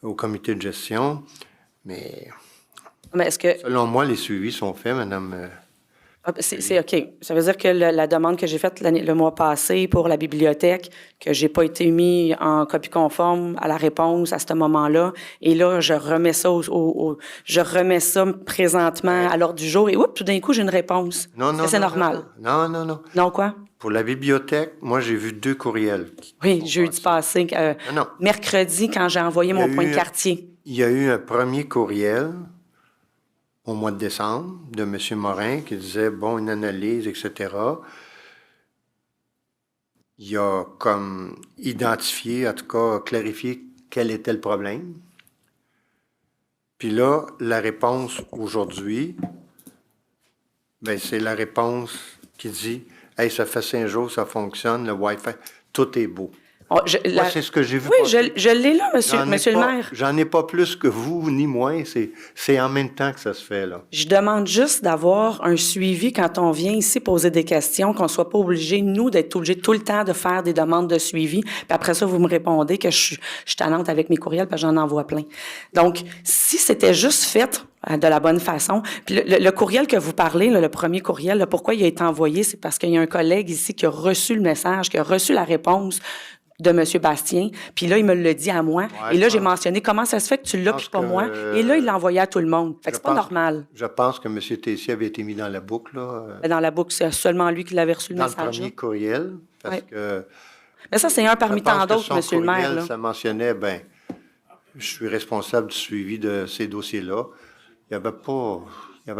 [SPEAKER 1] au comité de gestion. Mais
[SPEAKER 11] est-ce que...
[SPEAKER 1] selon moi, les suivis sont faits, Madame.
[SPEAKER 11] C'est OK. Ça veut dire que la demande que j'ai faite le mois passé pour la bibliothèque, que j'ai pas été mis en copie conforme à la réponse à ce moment-là, et là, je remets ça présentement à l'ordre du jour, et tout d'un coup, j'ai une réponse.
[SPEAKER 1] Non,
[SPEAKER 11] c'est normal.
[SPEAKER 1] Non.
[SPEAKER 11] Non, quoi?
[SPEAKER 1] Pour la bibliothèque, moi, j'ai vu 2 courriels.
[SPEAKER 11] Oui, jeudi passé. Mercredi, quand j'ai envoyé mon point de quartier.
[SPEAKER 1] Il y a eu un premier courriel au mois de décembre, de M. Morin, qui disait, bon, une analyse, etc. Il a comme identifié, en tout cas, clarifié quel était le problème. Puis là, la réponse aujourd'hui, ben, c'est la réponse qui dit, hey, ça fait 5 jours, ça fonctionne, le Wi-Fi, tout est beau. Moi, c'est ce que j'ai vu.
[SPEAKER 11] Oui, je l'ai là, monsieur le maire.
[SPEAKER 1] J'en ai pas plus que vous, ni moins. C'est en même temps que ça se fait, là.
[SPEAKER 11] Je demande juste d'avoir un suivi quand on vient ici poser des questions, qu'on soit pas obligé, nous, d'être obligés tout le temps de faire des demandes de suivi. Puis après ça, vous me répondez que je suis tannante avec mes courriels, parce que j'en envoie plein. Donc, si c'était juste fait de la bonne façon. Puis le courriel que vous parlez, là, le premier courriel, là, pourquoi il a été envoyé, c'est parce qu'il y a un collègue ici qui a reçu le message, qui a reçu la réponse de M. Bastien, puis là, il me l'a dit à moi.
[SPEAKER 1] Ouais,
[SPEAKER 11] et là, j'ai mentionné comment ça se fait que tu l'as, puis pas moi. Et là, il l'a envoyé à tout le monde. Fait que c'est pas normal.
[SPEAKER 1] Je pense que M. Tessier avait été mis dans la boucle, là.
[SPEAKER 11] Dans la boucle, c'est seulement lui qui l'avait reçu le message.
[SPEAKER 1] Dans le premier courriel, parce que...
[SPEAKER 11] Mais ça, c'est un parmi tant d'autres, M. le maire. Là.
[SPEAKER 1] Ça mentionnait, ben, je suis responsable du suivi de ces dossiers-là. Il n'y avait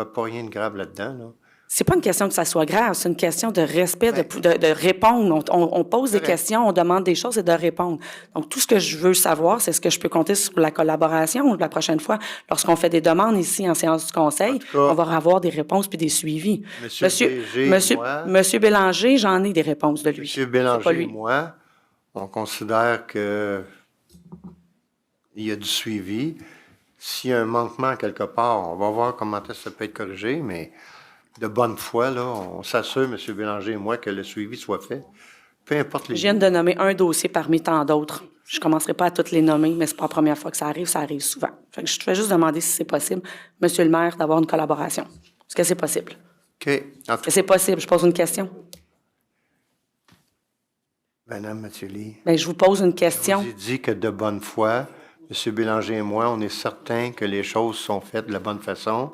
[SPEAKER 1] pas rien de grave là-dedans, là.
[SPEAKER 11] C'est pas une question que ça soit grave, c'est une question de respect, de répondre. On pose des questions, on demande des choses et de répondre. Donc, tout ce que je veux savoir, c'est ce que je peux compter sur la collaboration la prochaine fois. Lorsqu'on fait des demandes ici en séance du conseil, on va avoir des réponses puis des suivis. Monsieur Bélanger, j'en ai des réponses de lui.
[SPEAKER 1] Monsieur Bélanger et moi, on considère que il y a du suivi. S'il y a un manquement quelque part, on va voir comment ça peut être corrigé, mais de bonne foi, là, on s'assure, M. Bélanger et moi, que le suivi soit fait. Peu importe les...
[SPEAKER 11] Je viens de nommer un dossier parmi tant d'autres. Je ne commencerai pas à toutes les nommer, mais ce n'est pas la première fois que ça arrive souvent. Fait que je vais juste demander si c'est possible, M. le maire, d'avoir une collaboration. Est-ce que c'est possible?
[SPEAKER 1] OK.
[SPEAKER 11] Est-ce que c'est possible? Je pose une question.
[SPEAKER 1] Madame Mathieu-Ly.
[SPEAKER 11] Bien, je vous pose une question.
[SPEAKER 1] Je vous ai dit que de bonne foi, M. Bélanger et moi, on est certains que les choses sont faites de la bonne façon.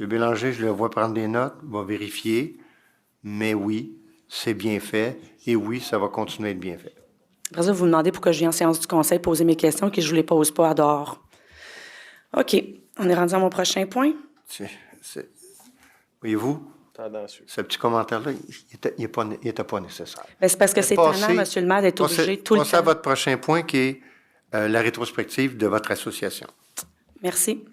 [SPEAKER 1] M. Bélanger, je le vois prendre des notes, va vérifier, mais oui, c'est bien fait, et oui, ça va continuer à être bien fait.
[SPEAKER 11] Après ça, vous me demandez pourquoi je viens en séance du conseil poser mes questions et que je ne vous les pose pas à dehors. OK. On est rendu à mon prochain point.
[SPEAKER 1] Voyez-vous,
[SPEAKER 2] Tendancieux.
[SPEAKER 1] ce petit commentaire-là, il était pas nécessaire.
[SPEAKER 11] Ben, c'est parce que c'est
[SPEAKER 1] Passez-
[SPEAKER 11] tannant, Monsieur le maire, d'être obligé tout le
[SPEAKER 1] Passez à
[SPEAKER 11] temps.
[SPEAKER 1] votre prochain point qui est la rétrospective de votre association.
[SPEAKER 11] Merci.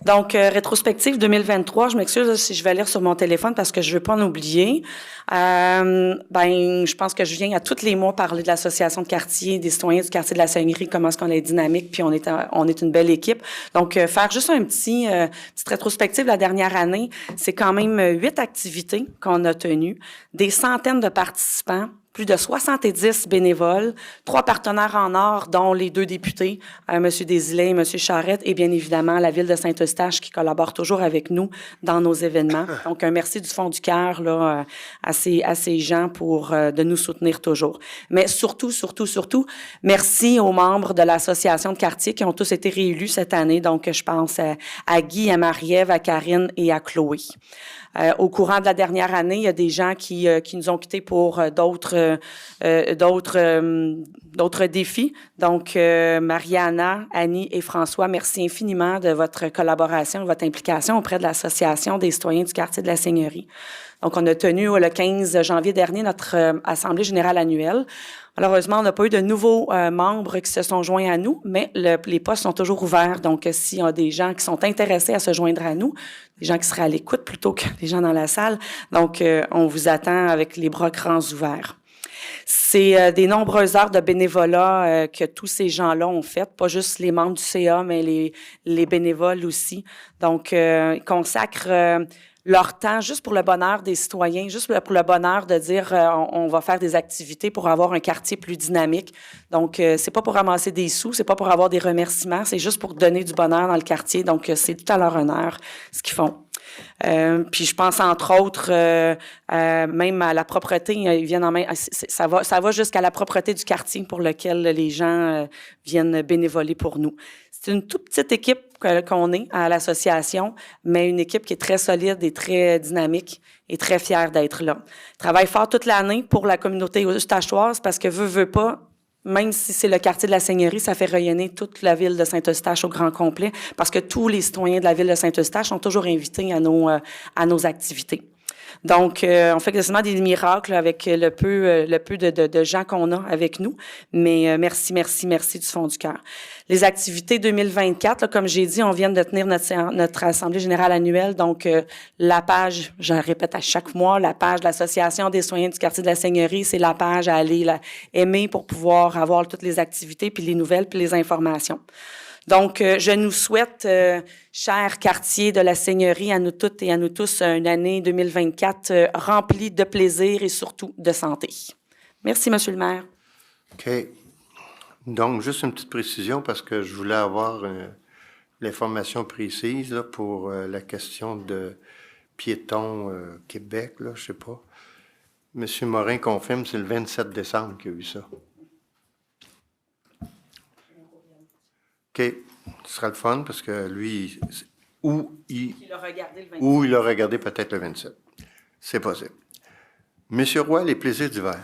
[SPEAKER 11] Donc, rétrospective 2023, je m'excuse si je vais lire sur mon téléphone parce que je ne veux pas en oublier. Je pense que je viens à tous les mois parler de l'association de quartier, des citoyens du quartier de la Seigneurie, comment est-ce qu'on est dynamique, puis on est une belle équipe. Donc, faire juste un petite rétrospective de la dernière année, c'est quand même 8 activités qu'on a tenues, des centaines de participants, plus de 70 bénévoles, 3 partenaires en or, dont les 2 députés, M. Desilets et M. Charette, et bien évidemment la Ville de Saint-Eustache qui collabore toujours avec nous dans nos événements. Donc, un merci du fond du cœur là, à ces gens pour de nous soutenir toujours. Mais surtout, merci aux membres de l'association de quartier qui ont tous été réélus cette année. Donc, je pense à Guy, à Marie-Ève, à Karine et à Chloé. Au courant de la dernière année, il y a des gens qui nous ont quittés pour d'autres défis. Donc, Mariana, Annie et François, merci infiniment de votre collaboration, de votre implication auprès de l'Association des citoyens du quartier de la Seigneurie. Donc, on a tenu le 15 janvier dernier notre Assemblée générale annuelle. Malheureusement, on n'a pas eu de nouveaux membres qui se sont joints à nous, mais les postes sont toujours ouverts. Donc, s'il y a des gens qui sont intéressés à se joindre à nous, des gens qui seraient à l'écoute plutôt que des gens dans la salle, donc on vous attend avec les bras grands ouverts. C'est des nombreuses heures de bénévolat que tous ces gens-là ont fait, pas juste les membres du CA, mais les bénévoles aussi. Donc, ils consacrent leur temps juste pour le bonheur des citoyens, juste pour le bonheur de dire on va faire des activités pour avoir un quartier plus dynamique. Donc, c'est pas pour ramasser des sous, c'est pas pour avoir des remerciements, c'est juste pour donner du bonheur dans le quartier. Donc, c'est tout à leur honneur ce qu'ils font. Puis je pense entre autres même à la propreté, ils viennent en main, ça va jusqu'à la propreté du quartier pour lequel les gens viennent bénévoler pour nous. C'est une toute petite équipe qu'on est à l'association, mais une équipe qui est très solide et très dynamique et très fière d'être là. Travaille fort toute l'année pour la communauté eustachoise parce que veut pas, même si c'est le quartier de la Seigneurie, ça fait rayonner toute la ville de Saint-Eustache au grand complet parce que tous les citoyens de la ville de Saint-Eustache sont toujours invités à nos activités. Donc, on fait quasiment des miracles avec le peu de gens qu'on a avec nous. Mais merci du fond du cœur. Les activités 2024, là, comme j'ai dit, on vient de tenir notre Assemblée générale annuelle. Donc, la page, je le répète à chaque mois, la page de l'Association des citoyens du quartier de la Seigneurie, c'est la page à aller aimer pour pouvoir avoir toutes les activités, puis les nouvelles, puis les informations. Donc, je nous souhaite, cher quartier de la Seigneurie, à nous toutes et à nous tous, une année 2024 remplie de plaisir et surtout de santé. Merci, Monsieur le maire.
[SPEAKER 1] OK. Donc, juste une petite précision parce que je voulais avoir l'information précise là, pour la question de piétons Québec, là, je sais pas. Monsieur Morin confirme, c'est le 27 décembre qu'il y a eu ça. OK. Ce sera le fun parce que lui, il a regardé peut-être le 27. C'est possible. Monsieur Roy, les plaisirs d'hiver.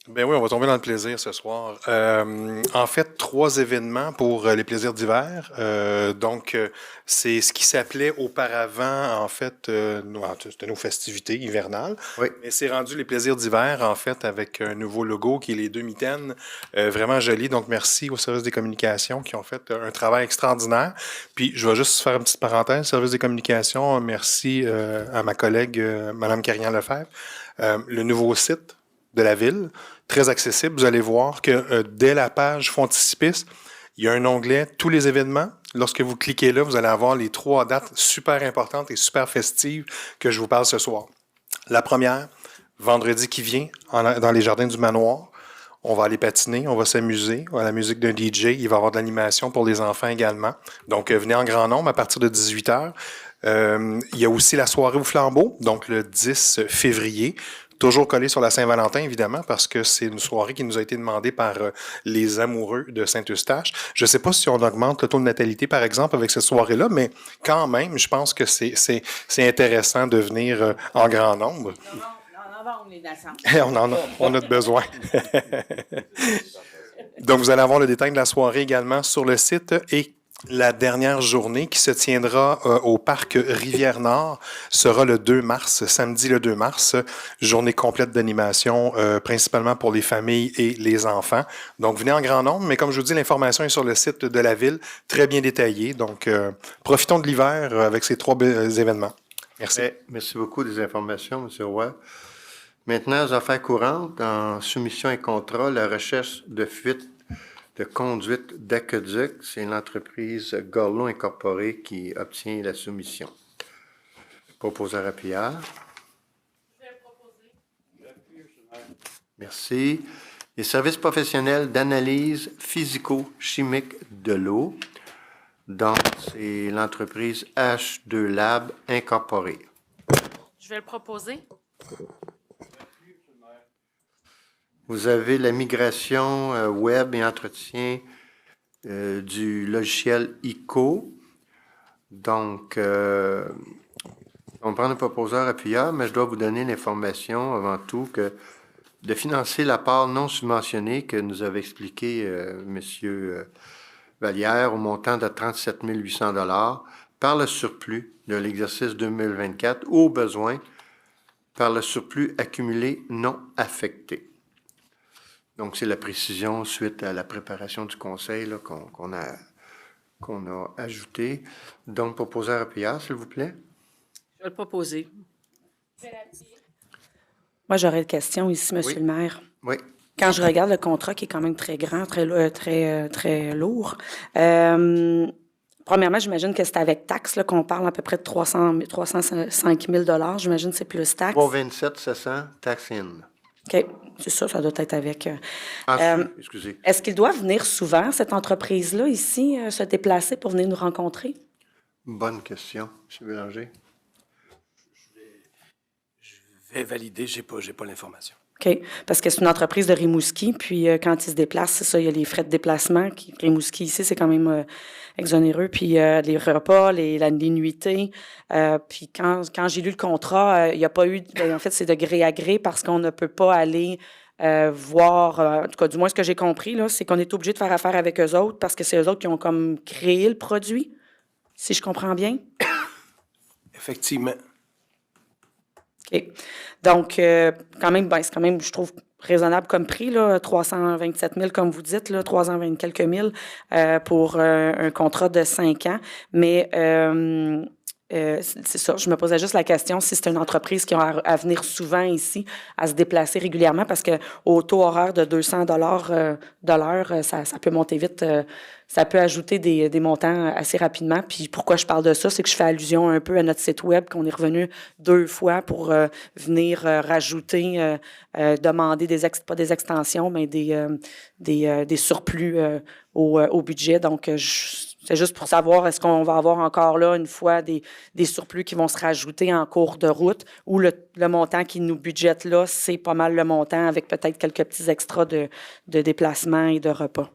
[SPEAKER 9] Ben oui, on va tomber dans le plaisir ce soir. En fait, 3 événements pour les plaisirs d'hiver. Donc, c'est ce qui s'appelait auparavant, en fait, c'était nos festivités hivernales.
[SPEAKER 1] Oui.
[SPEAKER 9] Mais c'est rendu les plaisirs d'hiver, en fait, avec un nouveau logo qui est les 2 mitaines, vraiment joli. Donc, merci au service des communications qui ont fait un travail extraordinaire. Puis, je vais juste faire une petite parenthèse. Service des communications, merci à ma collègue, Mme Carignan-Lefebvre. Le nouveau site de la ville, très accessible. Vous allez voir que dès la page Frontispice, il y a un onglet « Tous les événements ». Lorsque vous cliquez là, vous allez avoir les 3 dates super importantes et super festives que je vous parle ce soir. La première, vendredi qui vient, dans les jardins du manoir. On va aller patiner, on va s'amuser. À la musique d'un DJ, il va y avoir de l'animation pour les enfants également. Donc, venez en grand nombre à partir de 18h. Il y a aussi la soirée au flambeau, donc le 10 février. Toujours collé sur la Saint-Valentin, évidemment, parce que c'est une soirée qui nous a été demandée par les amoureux de Saint-Eustache. Je ne sais pas si on augmente le taux de natalité, par exemple, avec cette soirée-là, mais quand même, je pense que c'est intéressant de venir en grand nombre. On a de besoin. Donc, vous allez avoir le détail de la soirée également sur le site. Et La dernière journée qui se tiendra au parc Rivière-Nord sera le 2 mars, samedi le 2 mars, journée complète d'animation, principalement pour les familles et les enfants. Donc, venez en grand nombre, mais comme je vous dis, l'information est sur le site de la Ville, très bien détaillée. Donc, profitons de l'hiver avec ces 3 événements. Merci.
[SPEAKER 1] Merci beaucoup des informations, M. Roy. Maintenant, aux affaires courantes, en soumission et contrat, la recherche de fuite de conduite d'aqueduc, c'est l'entreprise Gorlot Incorporée qui obtient la soumission. Proposeur appuyeur. Je vais le proposer. Merci. Les services professionnels d'analyse physico-chimique de l'eau. Donc, c'est l'entreprise H2 Lab Incorporée.
[SPEAKER 4] Je vais le proposer.
[SPEAKER 1] Vous avez la migration web et entretien du logiciel ICO. Donc, on prend le proposeur appuyeur, mais je dois vous donner l'information avant tout que de financer la part non subventionnée que nous avait expliqué M. Vallière au montant de 37 800 $ par le surplus de l'exercice 2024 ou au besoin par le surplus accumulé non affecté. Donc, c'est la précision suite à la préparation du conseil là, qu'on a ajouté. Donc, proposeur appuyeur, s'il vous plaît.
[SPEAKER 3] Je vais le proposer.
[SPEAKER 11] Moi, j'aurais une question ici, Monsieur le maire.
[SPEAKER 1] Oui.
[SPEAKER 11] Quand je regarde le contrat qui est quand même très grand, très lourd, premièrement, j'imagine que c'est avec taxes qu'on parle à peu près de 305 000 $. J'imagine que c'est plus taxes.
[SPEAKER 1] 327 700, tax in.
[SPEAKER 11] OK. C'est ça, ça doit être avec.
[SPEAKER 1] Excusez.
[SPEAKER 11] Est-ce qu'il doit venir souvent, cette entreprise-là, ici, se déplacer pour venir nous rencontrer?
[SPEAKER 1] Bonne question, M. Bélanger.
[SPEAKER 10] Je vais valider, j'ai pas l'information.
[SPEAKER 11] OK. Parce que c'est une entreprise de Rimouski, puis quand ils se déplacent, c'est ça, il y a les frais de déplacement. Rimouski, ici, c'est quand même exonéreux. Puis les repas, les nuitées. Puis quand j'ai lu le contrat, il n'y a pas eu... en fait, c'est de gré à gré parce qu'on ne peut pas aller voir... en tout cas, du moins, ce que j'ai compris, là, c'est qu'on est obligé de faire affaire avec eux autres parce que c'est eux autres qui ont comme créé le produit, si je comprends bien.
[SPEAKER 10] Effectivement.
[SPEAKER 11] OK. Donc, quand même, c'est quand même, je trouve, raisonnable comme prix, là, 327 000, comme vous dites, là, 320 quelques mille pour un contrat de 5 ans. Mais c'est ça, je me posais juste la question si c'est une entreprise qui a à venir souvent ici, à se déplacer régulièrement, parce qu'au taux horaire de 200 $ de l'heure, ça peut monter vite. Ça peut ajouter des montants assez rapidement. Puis pourquoi je parle de ça, c'est que je fais allusion un peu à notre site web qu'on est revenu 2 fois pour venir rajouter, demander pas des extensions, mais des surplus au budget. Donc, c'est juste pour savoir, est-ce qu'on va avoir encore là, une fois, des surplus qui vont se rajouter en cours de route ou le montant qui nous budgète là, c'est pas mal le montant avec peut-être quelques petits extras de déplacement et de repas.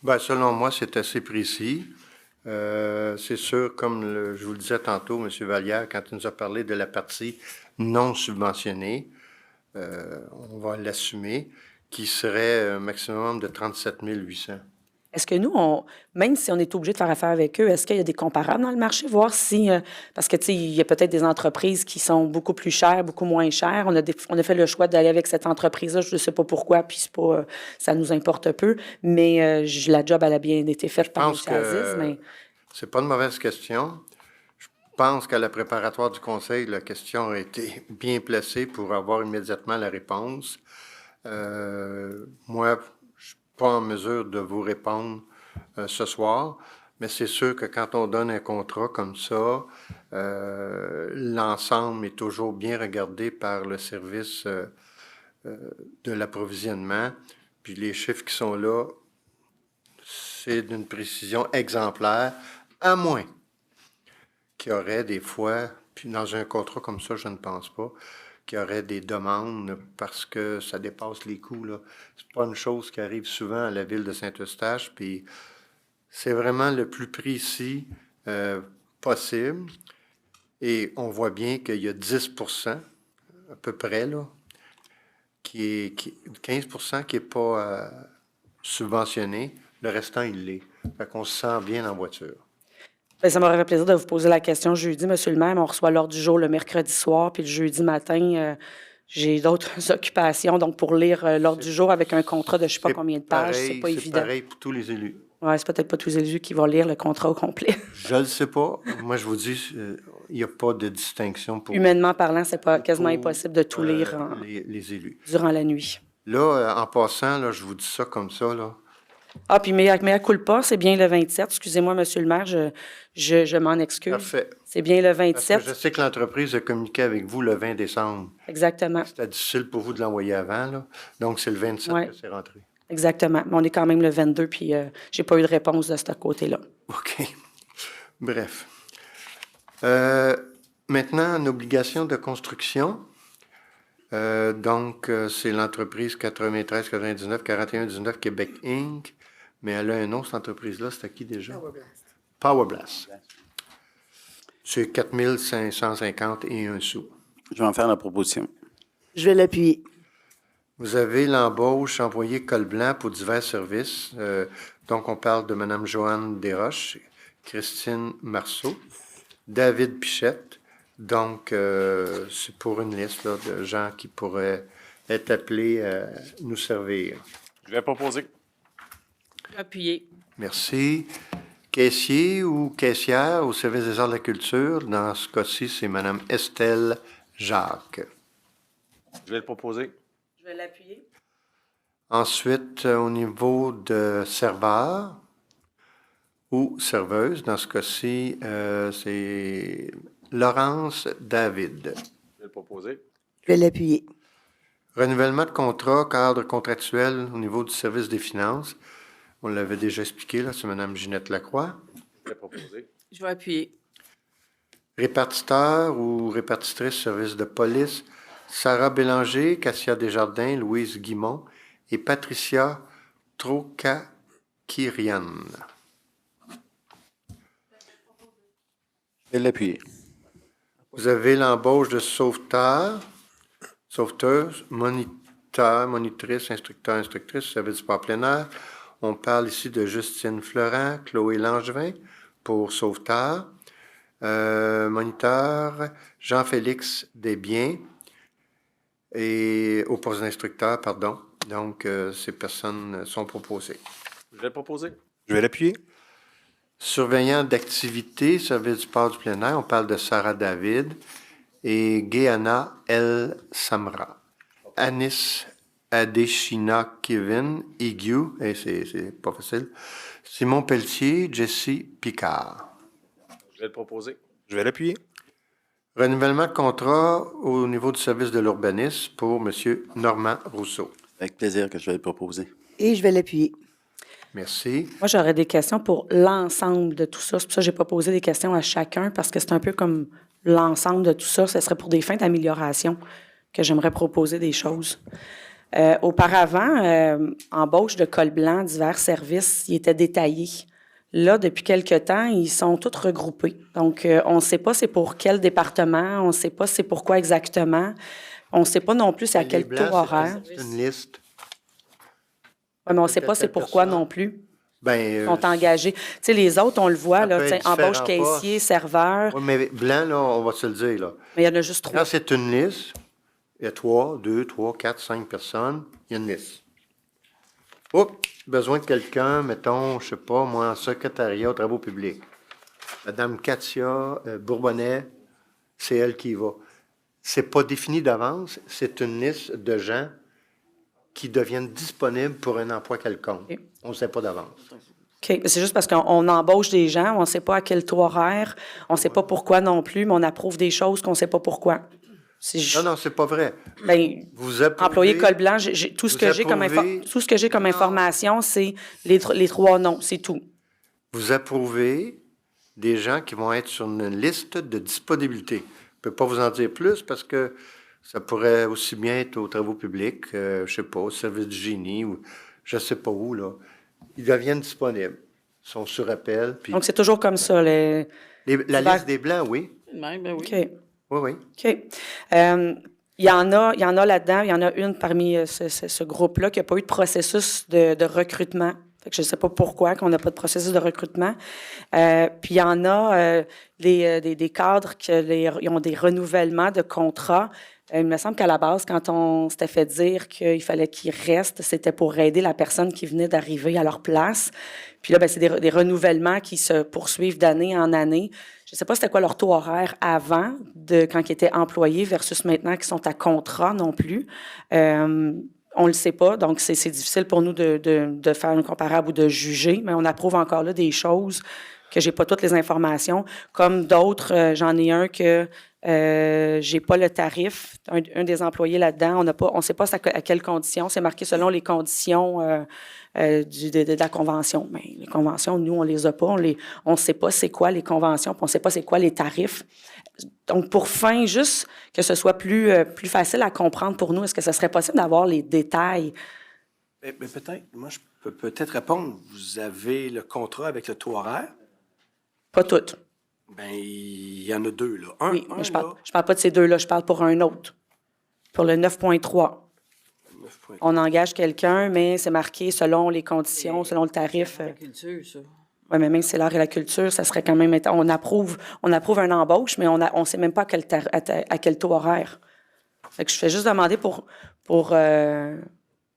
[SPEAKER 1] Bien, selon moi, c'est assez précis. C'est sûr, comme je vous le disais tantôt, M. Vallière, quand il nous a parlé de la partie non subventionnée, on va l'assumer, qui serait un maximum de 37 800.
[SPEAKER 11] Est-ce que nous, même si on est obligé de faire affaire avec eux, est-ce qu'il y a des comparables dans le marché, voir si... parce que, tu sais, il y a peut-être des entreprises qui sont beaucoup plus chères, beaucoup moins chères. On a fait le choix d'aller avec cette entreprise-là. Je ne sais pas pourquoi, puis c'est pas, ça nous importe peu, mais la job, elle a bien été faite par M. Aziz. Mais...
[SPEAKER 1] C'est pas une mauvaise question. Je pense qu'à la préparatoire du Conseil, la question a été bien placée pour avoir immédiatement la réponse. Moi, pas en mesure de vous répondre ce soir, mais c'est sûr que quand on donne un contrat comme ça, l'ensemble est toujours bien regardé par le service de l'approvisionnement. Puis les chiffres qui sont là, c'est d'une précision exemplaire, à moins qu'il y aurait des fois, puis dans un contrat comme ça, je ne pense pas, qu'il y aurait des demandes parce que ça dépasse les coûts. C'est pas une chose qui arrive souvent à la ville de Saint-Eustache, puis c'est vraiment le plus précis possible. Et on voit bien qu'il y a 10% à peu près, là, 15% qui n'est pas subventionné. Le restant, il l'est. Fait qu'on se sent bien en voiture.
[SPEAKER 11] Bien, ça m'aurait fait plaisir de vous poser la question jeudi, Monsieur le maire. On reçoit l'ordre du jour le mercredi soir, puis le jeudi matin, j'ai d'autres occupations. Donc, pour lire l'ordre du jour avec un contrat de je ne sais pas combien de pages, c'est pas
[SPEAKER 1] C'est
[SPEAKER 11] évident.
[SPEAKER 1] pareil pour tous les élus.
[SPEAKER 11] Oui, c'est peut-être pas tous les élus qui vont lire le contrat au complet.
[SPEAKER 1] Je le sais pas. Moi, je vous dis, il n'y a pas de distinction pour
[SPEAKER 11] Humainement parlant, c'est pas quasiment
[SPEAKER 1] pour,
[SPEAKER 11] impossible de tout lire
[SPEAKER 1] les élus.
[SPEAKER 11] durant la nuit.
[SPEAKER 1] Là, en passant, là, je vous dis ça comme ça, là.
[SPEAKER 11] Ah, puis mea culpa, c'est bien le 27. Excusez-moi, Monsieur le maire, je m'en excuse.
[SPEAKER 1] Parfait.
[SPEAKER 11] C'est bien le
[SPEAKER 1] Parce que
[SPEAKER 11] 27.
[SPEAKER 1] je sais que l'entreprise a communiqué avec vous le 20 décembre.
[SPEAKER 11] Exactement.
[SPEAKER 1] C'était difficile pour vous de l'envoyer avant, là. Donc, c'est le 27
[SPEAKER 11] Ouais.
[SPEAKER 1] que c'est rentré.
[SPEAKER 11] Exactement. Mais on est quand même le 22, puis j'ai pas eu de réponse de ce côté-là.
[SPEAKER 1] OK. Bref. Maintenant, une obligation de construction. Donc, c'est l'entreprise 93 99 41 19 Québec Inc. Mais elle a un nom, cette entreprise-là. C'est à qui déjà? Power Blast. C'est 4 550 et un sous.
[SPEAKER 5] Je vais en faire la proposition.
[SPEAKER 12] Je vais l'appuyer.
[SPEAKER 1] Vous avez l'embauche employé col blanc pour divers services. Donc, on parle de Mme Joanne Desroches, Christine Marceau, David Pichette. Donc, c'est pour une liste là, de gens qui pourraient être appelés à nous servir.
[SPEAKER 13] Je vais proposer.
[SPEAKER 3] Appuyé.
[SPEAKER 1] Merci. Caissier ou caissière au service des arts de la culture. Dans ce cas-ci, c'est Mme Estelle Jacques.
[SPEAKER 13] Je vais le proposer.
[SPEAKER 11] Je vais l'appuyer.
[SPEAKER 1] Ensuite, au niveau de serveur ou serveuse, dans ce cas-ci, c'est Laurence David.
[SPEAKER 13] Je vais le proposer.
[SPEAKER 12] Je vais l'appuyer.
[SPEAKER 1] Renouvellement de contrat, cadre contractuel au niveau du service des finances. On l'avait déjà expliqué, là, c'est Mme Ginette Lacroix.
[SPEAKER 13] Je vais le proposer.
[SPEAKER 3] Je vais appuyer.
[SPEAKER 1] Répartiteur ou répartitrice service de police, Sarah Bélanger, Cassia Desjardins, Louise Guimont et Patricia Trocakirian.
[SPEAKER 5] Je vais l'appuyer.
[SPEAKER 1] Vous avez l'embauche de sauveteur, moniteur, monitrice, instructeur, instructrice, service sport plein air. On parle ici de Justine Florent, Chloé Langevin pour sauveteur, moniteur, Jean-Félix Desbiens et au poste d'instructeur, pardon. Donc, ces personnes sont proposées.
[SPEAKER 13] Je vais le proposer.
[SPEAKER 9] Je vais l'appuyer.
[SPEAKER 1] Surveillant d'activité, service du sport du plein air, on parle de Sarah David et Guéana El Samra. Anis Adeshina Kevin Igu, et c'est pas facile. Simon Pelletier, Jessie Picard.
[SPEAKER 13] Je vais le proposer.
[SPEAKER 9] Je vais l'appuyer.
[SPEAKER 1] Renouvellement de contrat au niveau du service de l'urbanisme pour M. Normand Rousseau.
[SPEAKER 5] Avec plaisir que je vais le proposer.
[SPEAKER 12] Et je vais l'appuyer.
[SPEAKER 1] Merci.
[SPEAKER 11] Moi, j'aurais des questions pour l'ensemble de tout ça. C'est pour ça que je n'ai pas posé des questions à chacun, parce que c'est un peu comme l'ensemble de tout ça. Ce serait pour des fins d'amélioration que j'aimerais proposer des choses. Auparavant, embauche de col blanc, divers services, ils étaient détaillés. Là, depuis quelque temps, ils sont tous regroupés. Donc, on ne sait pas c'est pour quel département, on ne sait pas c'est pourquoi exactement. On ne sait pas non plus c'est à quel taux horaire.
[SPEAKER 1] C'est une liste.
[SPEAKER 11] Ouais, mais on ne sait pas c'est pourquoi non plus.
[SPEAKER 1] Ben,
[SPEAKER 11] Ils sont engagés. Tu sais, les autres, on le voit,
[SPEAKER 1] ça
[SPEAKER 11] là,
[SPEAKER 1] peut
[SPEAKER 11] tu sais,
[SPEAKER 1] être
[SPEAKER 11] embauche
[SPEAKER 1] différents
[SPEAKER 11] caissier, serveur,
[SPEAKER 1] Oui, mais blanc, là, on va se le dire, là.
[SPEAKER 11] mais il y en a juste 3.
[SPEAKER 1] Quand c'est une liste, il y a 3, 2, 3, 4, 5 personnes, il y a une liste. Oups, besoin de quelqu'un, mettons, je sais pas, moi, en secrétariat aux travaux publics. Madame Katia Bourbonnais, c'est elle qui y va. C'est pas défini d'avance, c'est une liste de gens qui deviennent disponibles pour un emploi quelconque.
[SPEAKER 11] OK.
[SPEAKER 1] On ne sait pas d'avance.
[SPEAKER 11] OK. C'est juste parce qu'on embauche des gens, on ne sait pas à quel taux horaire, on ne sait pas pourquoi non plus, mais on approuve des choses qu'on ne sait pas pourquoi.
[SPEAKER 1] Non, non, c'est pas vrai.
[SPEAKER 11] Ben,
[SPEAKER 1] Vous approuvez,
[SPEAKER 11] employé col blanc, tout ce
[SPEAKER 1] vous
[SPEAKER 11] que j'ai comme,
[SPEAKER 1] approuvez-
[SPEAKER 11] tout ce que j'ai comme information, c'est les 3 noms, c'est tout.
[SPEAKER 1] Vous approuvez des gens qui vont être sur une liste de disponibilité. Je ne peux pas vous en dire plus parce que ça pourrait aussi bien être aux travaux publics, je ne sais pas, au service du génie ou je ne sais pas où, là. Ils deviennent disponibles. Ils sont sur appel. Puis
[SPEAKER 11] Donc, c'est toujours comme ça.
[SPEAKER 1] la
[SPEAKER 11] divers-
[SPEAKER 1] liste des Blancs, oui.
[SPEAKER 3] Même, ben oui.
[SPEAKER 11] OK.
[SPEAKER 1] Oui, oui.
[SPEAKER 11] OK. Il y en a là-dedans, il y en a une parmi ce groupe-là qui n'a pas eu de processus de recrutement. Fait que je ne sais pas pourquoi qu'on n'a pas de processus de recrutement. Puis il y en a des cadres qui ont des renouvellements de contrats. Il me semble qu'à la base, quand on s'était fait dire qu'il fallait qu'ils restent, c'était pour aider la personne qui venait d'arriver à leur place. Puis là, c'est des renouvellements qui se poursuivent d'année en année. Je ne sais pas c'était quoi leur taux horaire avant, quand ils étaient employés versus maintenant qu'ils sont à contrat non plus. On ne le sait pas, donc c'est difficile pour nous de faire un comparable ou de juger, mais on approuve encore là des choses que j'ai pas toutes les informations. Comme d'autres, j'en ai un que j'ai pas le tarif. Un des employés là-dedans, on ne sait pas à quelles conditions. C'est marqué selon les conditions de la convention. Mais les conventions, nous, on les a pas. On ne sait pas c'est quoi les conventions, puis on ne sait pas c'est quoi les tarifs. Donc, pour fin, juste que ce soit plus facile à comprendre pour nous, est-ce que ce serait possible d'avoir les détails?
[SPEAKER 10] Mais peut-être, moi, je peux peut-être répondre. Vous avez le contrat avec le taux horaire?
[SPEAKER 11] Pas toutes.
[SPEAKER 10] Bien, il y en a deux, là.
[SPEAKER 11] Oui, mais je parle pas de ces deux-là, je parle pour un autre. Pour le 9.3. On engage quelqu'un, mais c'est marqué selon les conditions, selon le tarif.
[SPEAKER 3] La culture, ça.
[SPEAKER 11] Oui, mais même si c'est l'art et la culture, ça serait quand même... On approuve un embauche, mais on ne sait même pas à quel taux horaire. Fait que je fais juste demander pour que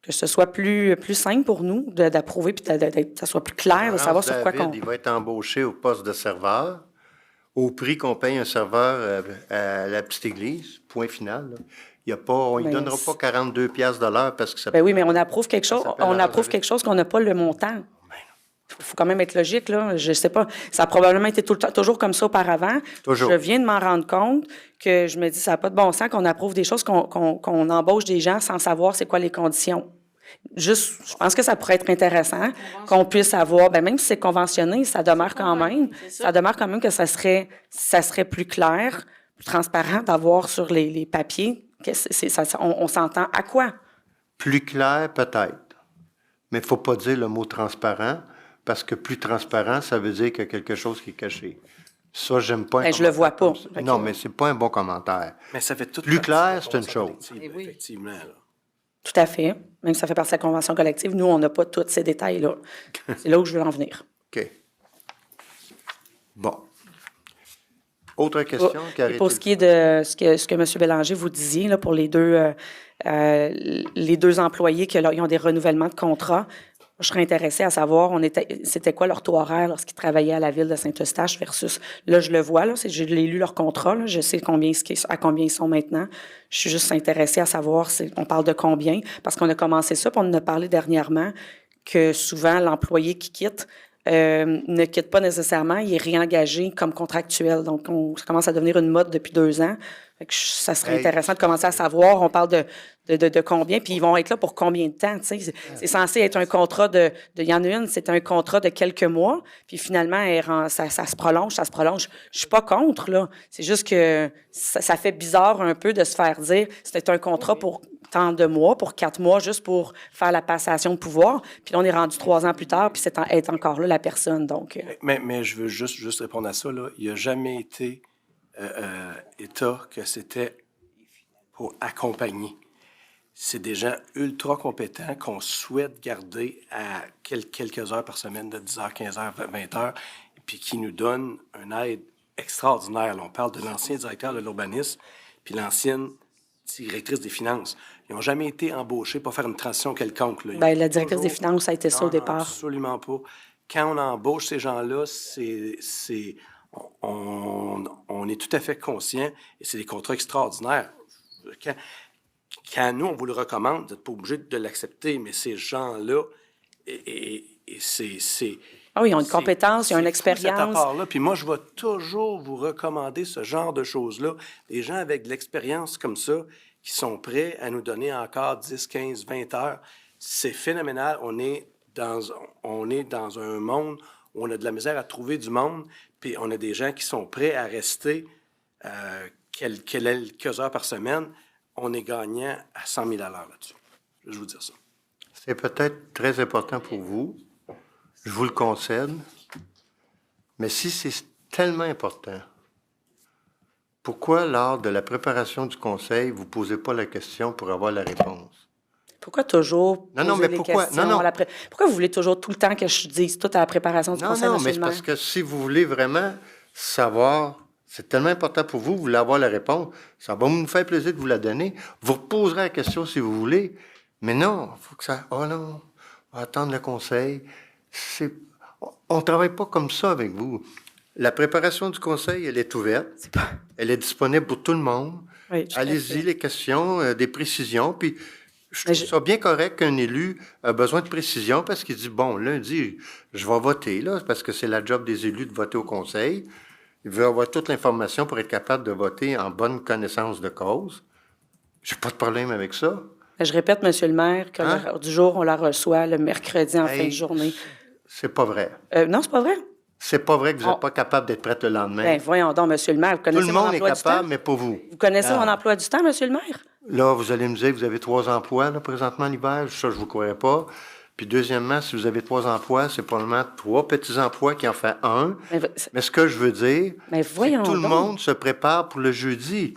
[SPEAKER 11] ce soit plus simple pour nous d'approuver, puis que ça soit plus clair, de savoir sur quoi
[SPEAKER 1] David, il va être embauché au poste de serveur, au prix qu'on paye un serveur à la petite église, point final. Là. On ne donnera pas 42 piastres de l'heure parce que ça...
[SPEAKER 11] Ben oui, mais on approuve quelque chose. On approuve quelque chose qu'on n'a pas le montant. Il faut quand même être logique, là. Je sais pas. Ça a probablement été toujours comme ça auparavant.
[SPEAKER 1] Toujours.
[SPEAKER 11] Je viens de m'en rendre compte que je me dis, ça n'a pas de bon sens qu'on approuve des choses, qu'on embauche des gens sans savoir c'est quoi les conditions. Juste, je pense que ça pourrait être intéressant qu'on puisse avoir, même si c'est conventionné, ça demeure quand même. Ça demeure quand même que ça serait plus clair, plus transparent d'avoir sur les papiers. On s'entend à quoi?
[SPEAKER 1] Plus clair, peut-être. Mais il ne faut pas dire le mot transparent, parce que plus transparent, ça veut dire qu'il y a quelque chose qui est caché. Ça, j'aime pas.
[SPEAKER 11] Je le vois pas.
[SPEAKER 1] Non, mais c'est pas un bon commentaire.
[SPEAKER 10] Mais ça fait tout
[SPEAKER 1] plus clair, c'est une chose.
[SPEAKER 10] Effectivement. Là.
[SPEAKER 11] Tout à fait. Même si ça fait partie de la convention collective, nous, on n'a pas tous ces détails-là. C'est là où je veux en venir.
[SPEAKER 1] OK. Bon. Autre question?
[SPEAKER 11] Pour ce qui est de ce que M. Bélanger vous disiez, là, pour les deux employés qui ont des renouvellements de contrat, je serais intéressée à savoir c'était quoi leur taux horaire lorsqu'ils travaillaient à la ville de Saint-Eustache versus... Là, je le vois, là, je l'ai lu leur contrat, là, je sais à combien ils sont maintenant. Je suis juste intéressée à savoir, on parle de combien, parce qu'on a commencé ça, puis on en a parlé dernièrement, que souvent, l'employé qui quitte ne quitte pas nécessairement, il est réengagé comme contractuel. Donc, ça commence à devenir une mode depuis 2 ans. Fait que ça serait intéressant de commencer à savoir, on parle de combien, puis ils vont être là pour combien de temps, tu sais. C'est censé être un contrat il y en a une, c'est un contrat de quelques mois, puis finalement, ça se prolonge. Je suis pas contre, là. C'est juste que ça fait bizarre un peu de se faire dire, c'était un contrat pour tant de mois, pour 4 mois, juste pour faire la passation de pouvoir, puis là, on est rendu 3 ans plus tard, puis c'est être encore là la personne, donc...
[SPEAKER 10] Mais je veux juste répondre à ça, là. Il n'y a jamais été État que c'était pour accompagner. C'est des gens ultra compétents qu'on souhaite garder à quelques heures par semaine, de 10 heures, 15 heures, 20 heures, puis qui nous donnent une aide extraordinaire. Là, on parle de l'ancien directeur de l'urbanisme puis l'ancienne directrice des finances. Ils n'ont jamais été embauchés pour faire une transition quelconque. Là.
[SPEAKER 11] La directrice des finances, ça a été ça au départ.
[SPEAKER 10] Absolument pas. Quand on embauche ces gens-là, on est tout à fait conscient, et c'est des contrats extraordinaires. Quand nous, on vous le recommande, vous n'êtes pas obligé de l'accepter, mais ces gens-là, c'est...
[SPEAKER 11] Ah oui, ils ont une compétence, ils ont une expérience.
[SPEAKER 10] Puis moi, je vais toujours vous recommander ce genre de choses-là. Des gens avec de l'expérience comme ça, qui sont prêts à nous donner encore 10, 15, 20 heures. C'est phénoménal. On est dans un monde où on a de la misère à trouver du monde, puis on a des gens qui sont prêts à rester quelques heures par semaine. On est gagnant à 100 000 à l'heure là-dessus. Je vais vous dire ça.
[SPEAKER 1] C'est peut-être très important pour vous. Je vous le concède. Mais si c'est tellement important, pourquoi, lors de la préparation du conseil, vous ne posez pas la question pour avoir la réponse?
[SPEAKER 11] Pourquoi toujours
[SPEAKER 1] Non, non,
[SPEAKER 11] poser
[SPEAKER 1] mais
[SPEAKER 11] les
[SPEAKER 1] pourquoi?
[SPEAKER 11] questions
[SPEAKER 1] Non, non.
[SPEAKER 11] à la Pourquoi vous voulez toujours tout le temps que je dise tout à la préparation du
[SPEAKER 1] Non,
[SPEAKER 11] conseil,
[SPEAKER 1] non,
[SPEAKER 11] monsieur
[SPEAKER 1] mais
[SPEAKER 11] le
[SPEAKER 1] c'est
[SPEAKER 11] maire?
[SPEAKER 1] parce que si vous voulez vraiment savoir, c'est tellement important pour vous, vous voulez avoir la réponse, ça va nous faire plaisir de vous la donner. Vous reposerez la question si vous voulez, mais non, il faut que ça... Oh non, on va attendre le conseil. On ne travaille pas comme ça avec vous. La préparation du conseil, elle est ouverte. Elle est disponible pour tout le monde.
[SPEAKER 11] Oui, tout à
[SPEAKER 1] Allez-y,
[SPEAKER 11] fait.
[SPEAKER 1] les questions, des précisions, puis... Je trouve ça bien correct qu'un élu a besoin de précision parce qu'il dit, bon, lundi, je vais voter, là, parce que c'est la job des élus de voter au conseil. Il veut avoir toute l'information pour être capable de voter en bonne connaissance de cause. J'ai pas de problème avec ça.
[SPEAKER 11] Je répète, monsieur le maire, que
[SPEAKER 1] Hein?
[SPEAKER 11] l'heure du jour, on la reçoit le mercredi en fin de journée.
[SPEAKER 1] C'est pas vrai.
[SPEAKER 11] Non, c'est pas vrai.
[SPEAKER 1] C'est pas vrai que vous n'êtes pas capable d'être prête le lendemain.
[SPEAKER 11] Ben, voyons donc, monsieur le maire, vous
[SPEAKER 1] Tout
[SPEAKER 11] connaissez
[SPEAKER 1] le
[SPEAKER 11] mon
[SPEAKER 1] monde est
[SPEAKER 11] emploi du temps?
[SPEAKER 1] capable, mais pas vous.
[SPEAKER 11] Vous connaissez
[SPEAKER 1] Ah.
[SPEAKER 11] mon emploi du temps, monsieur le maire?
[SPEAKER 1] Là, vous allez me dire que vous avez 3 emplois, là, présentement, l'hiver. Ça, je vous croirais pas. Puis, deuxièmement, si vous avez 3 emplois, c'est probablement 3 petits emplois qui en fait un. Mais ce que je veux dire, c'est que tout le monde se prépare pour le jeudi.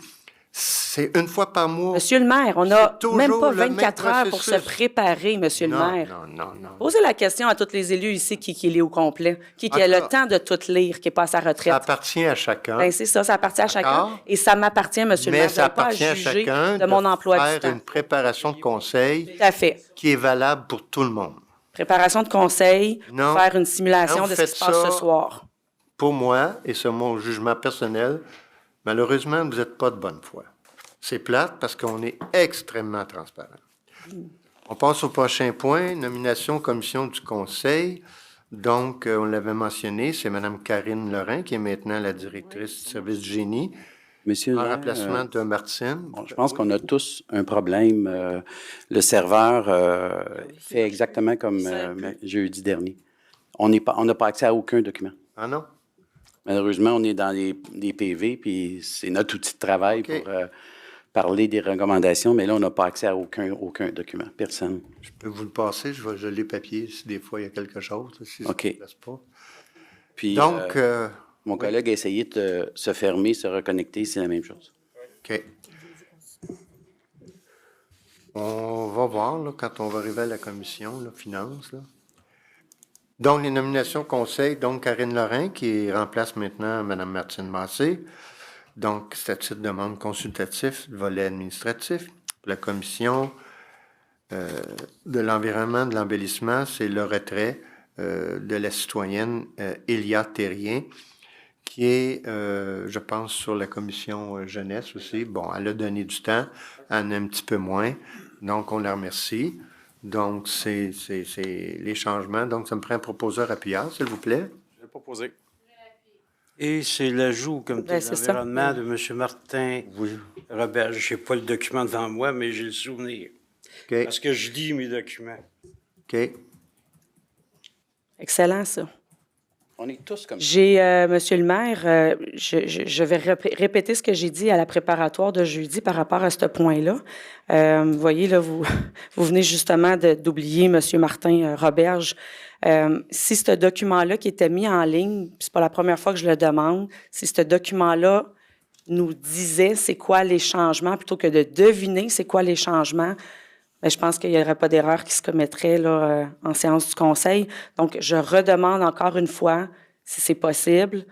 [SPEAKER 1] C'est une fois par mois.
[SPEAKER 11] Monsieur le maire, on n'a
[SPEAKER 1] C'est
[SPEAKER 11] même
[SPEAKER 1] toujours
[SPEAKER 11] pas
[SPEAKER 1] le même
[SPEAKER 11] 24 heures pour se
[SPEAKER 1] processus.
[SPEAKER 11] préparer, monsieur le
[SPEAKER 1] Non,
[SPEAKER 11] maire.
[SPEAKER 1] non, non.
[SPEAKER 11] Posez la question à tous les élus ici qui lit au complet, qui
[SPEAKER 1] En
[SPEAKER 11] a
[SPEAKER 1] tout
[SPEAKER 11] le
[SPEAKER 1] cas,
[SPEAKER 11] temps de tout lire, qui est pas à sa retraite.
[SPEAKER 1] Ça appartient à chacun.
[SPEAKER 11] Ben, c'est ça appartient à chacun.
[SPEAKER 1] D'accord.
[SPEAKER 11] Et ça m'appartient, monsieur le
[SPEAKER 1] Mais
[SPEAKER 11] maire,
[SPEAKER 1] ça
[SPEAKER 11] de pas à
[SPEAKER 1] appartient à
[SPEAKER 11] juger
[SPEAKER 1] chacun
[SPEAKER 11] de mon emploi du
[SPEAKER 1] faire
[SPEAKER 11] temps.
[SPEAKER 1] une préparation de conseil
[SPEAKER 11] Tout à fait.
[SPEAKER 1] qui est valable pour tout le monde.
[SPEAKER 11] Préparation de conseil,
[SPEAKER 1] Non.
[SPEAKER 11] faire une simulation
[SPEAKER 1] Non,
[SPEAKER 11] de
[SPEAKER 1] vous
[SPEAKER 11] ce qui
[SPEAKER 1] faites
[SPEAKER 11] se passe
[SPEAKER 1] ça
[SPEAKER 11] ce soir.
[SPEAKER 1] Pour moi, et c'est mon jugement personnel, malheureusement, vous n'êtes pas de bonne foi. C'est plate parce qu'on est extrêmement transparent. On passe au prochain point, nomination commission du conseil. Donc, on l'avait mentionné, c'est Mme Karine Lorrain, qui est maintenant la directrice du service du génie,
[SPEAKER 5] Monsieur le
[SPEAKER 1] en
[SPEAKER 5] maire,
[SPEAKER 1] remplacement de Martine.
[SPEAKER 5] Bon, je pense qu'on a tous un problème. Le serveur fait exactement comme jeudi dernier. On n'a pas accès à aucun document.
[SPEAKER 1] Ah non?
[SPEAKER 5] Malheureusement, on est dans les PV, puis c'est notre outil de travail pour parler des recommandations, mais là, on n'a pas accès à aucun document. Personne.
[SPEAKER 1] Je peux vous le passer, je vais geler papier si des fois il y a quelque chose, si ça
[SPEAKER 5] OK.
[SPEAKER 1] ne vous plaise pas.
[SPEAKER 5] Puis,
[SPEAKER 1] Donc,
[SPEAKER 5] mon collègue a essayé de se fermer, se reconnecter, c'est la même chose.
[SPEAKER 1] OK. On va voir là, quand on va arriver à la commission, là, finance. Là. Donc, les nominations conseil, donc Karine Lorrain, qui remplace maintenant Mme Martine Massé. Donc, statut de membre consultatif, volet administratif. La commission de l'environnement, de l'embellissement, c'est le retrait de la citoyenne Elia Terrien, qui est, je pense, sur la commission jeunesse aussi. Bon, elle a donné du temps, elle en a un petit peu moins, donc on la remercie. Donc, c'est les changements. Donc, ça me prend un proposeur appuyeur, s'il vous plaît.
[SPEAKER 13] Je vais le proposer.
[SPEAKER 14] Et c'est l'ajout comme
[SPEAKER 11] Ben, c'est ça.
[SPEAKER 14] l'environnement de M. Martin Robert. Je n'ai pas le document devant moi, mais j'ai le souvenir.
[SPEAKER 1] OK.
[SPEAKER 14] Parce que je lis mes documents.
[SPEAKER 1] OK.
[SPEAKER 11] Excellent, ça.
[SPEAKER 5] On est tous comme ça.
[SPEAKER 11] Monsieur le maire, je vais répéter ce que j'ai dit à la préparatoire de jeudi par rapport à ce point-là. Vous voyez, là, vous venez justement d'oublier Monsieur Martin Roberge. Si ce document-là qui était mis en ligne, puis c'est pas la première fois que je le demande, si ce document-là nous disait c'est quoi les changements, plutôt que de deviner c'est quoi les changements, bien, je pense qu'il n'y aurait pas d'erreur qui se commettrait là, en séance du conseil. Donc, je redemande encore une fois, si c'est possible,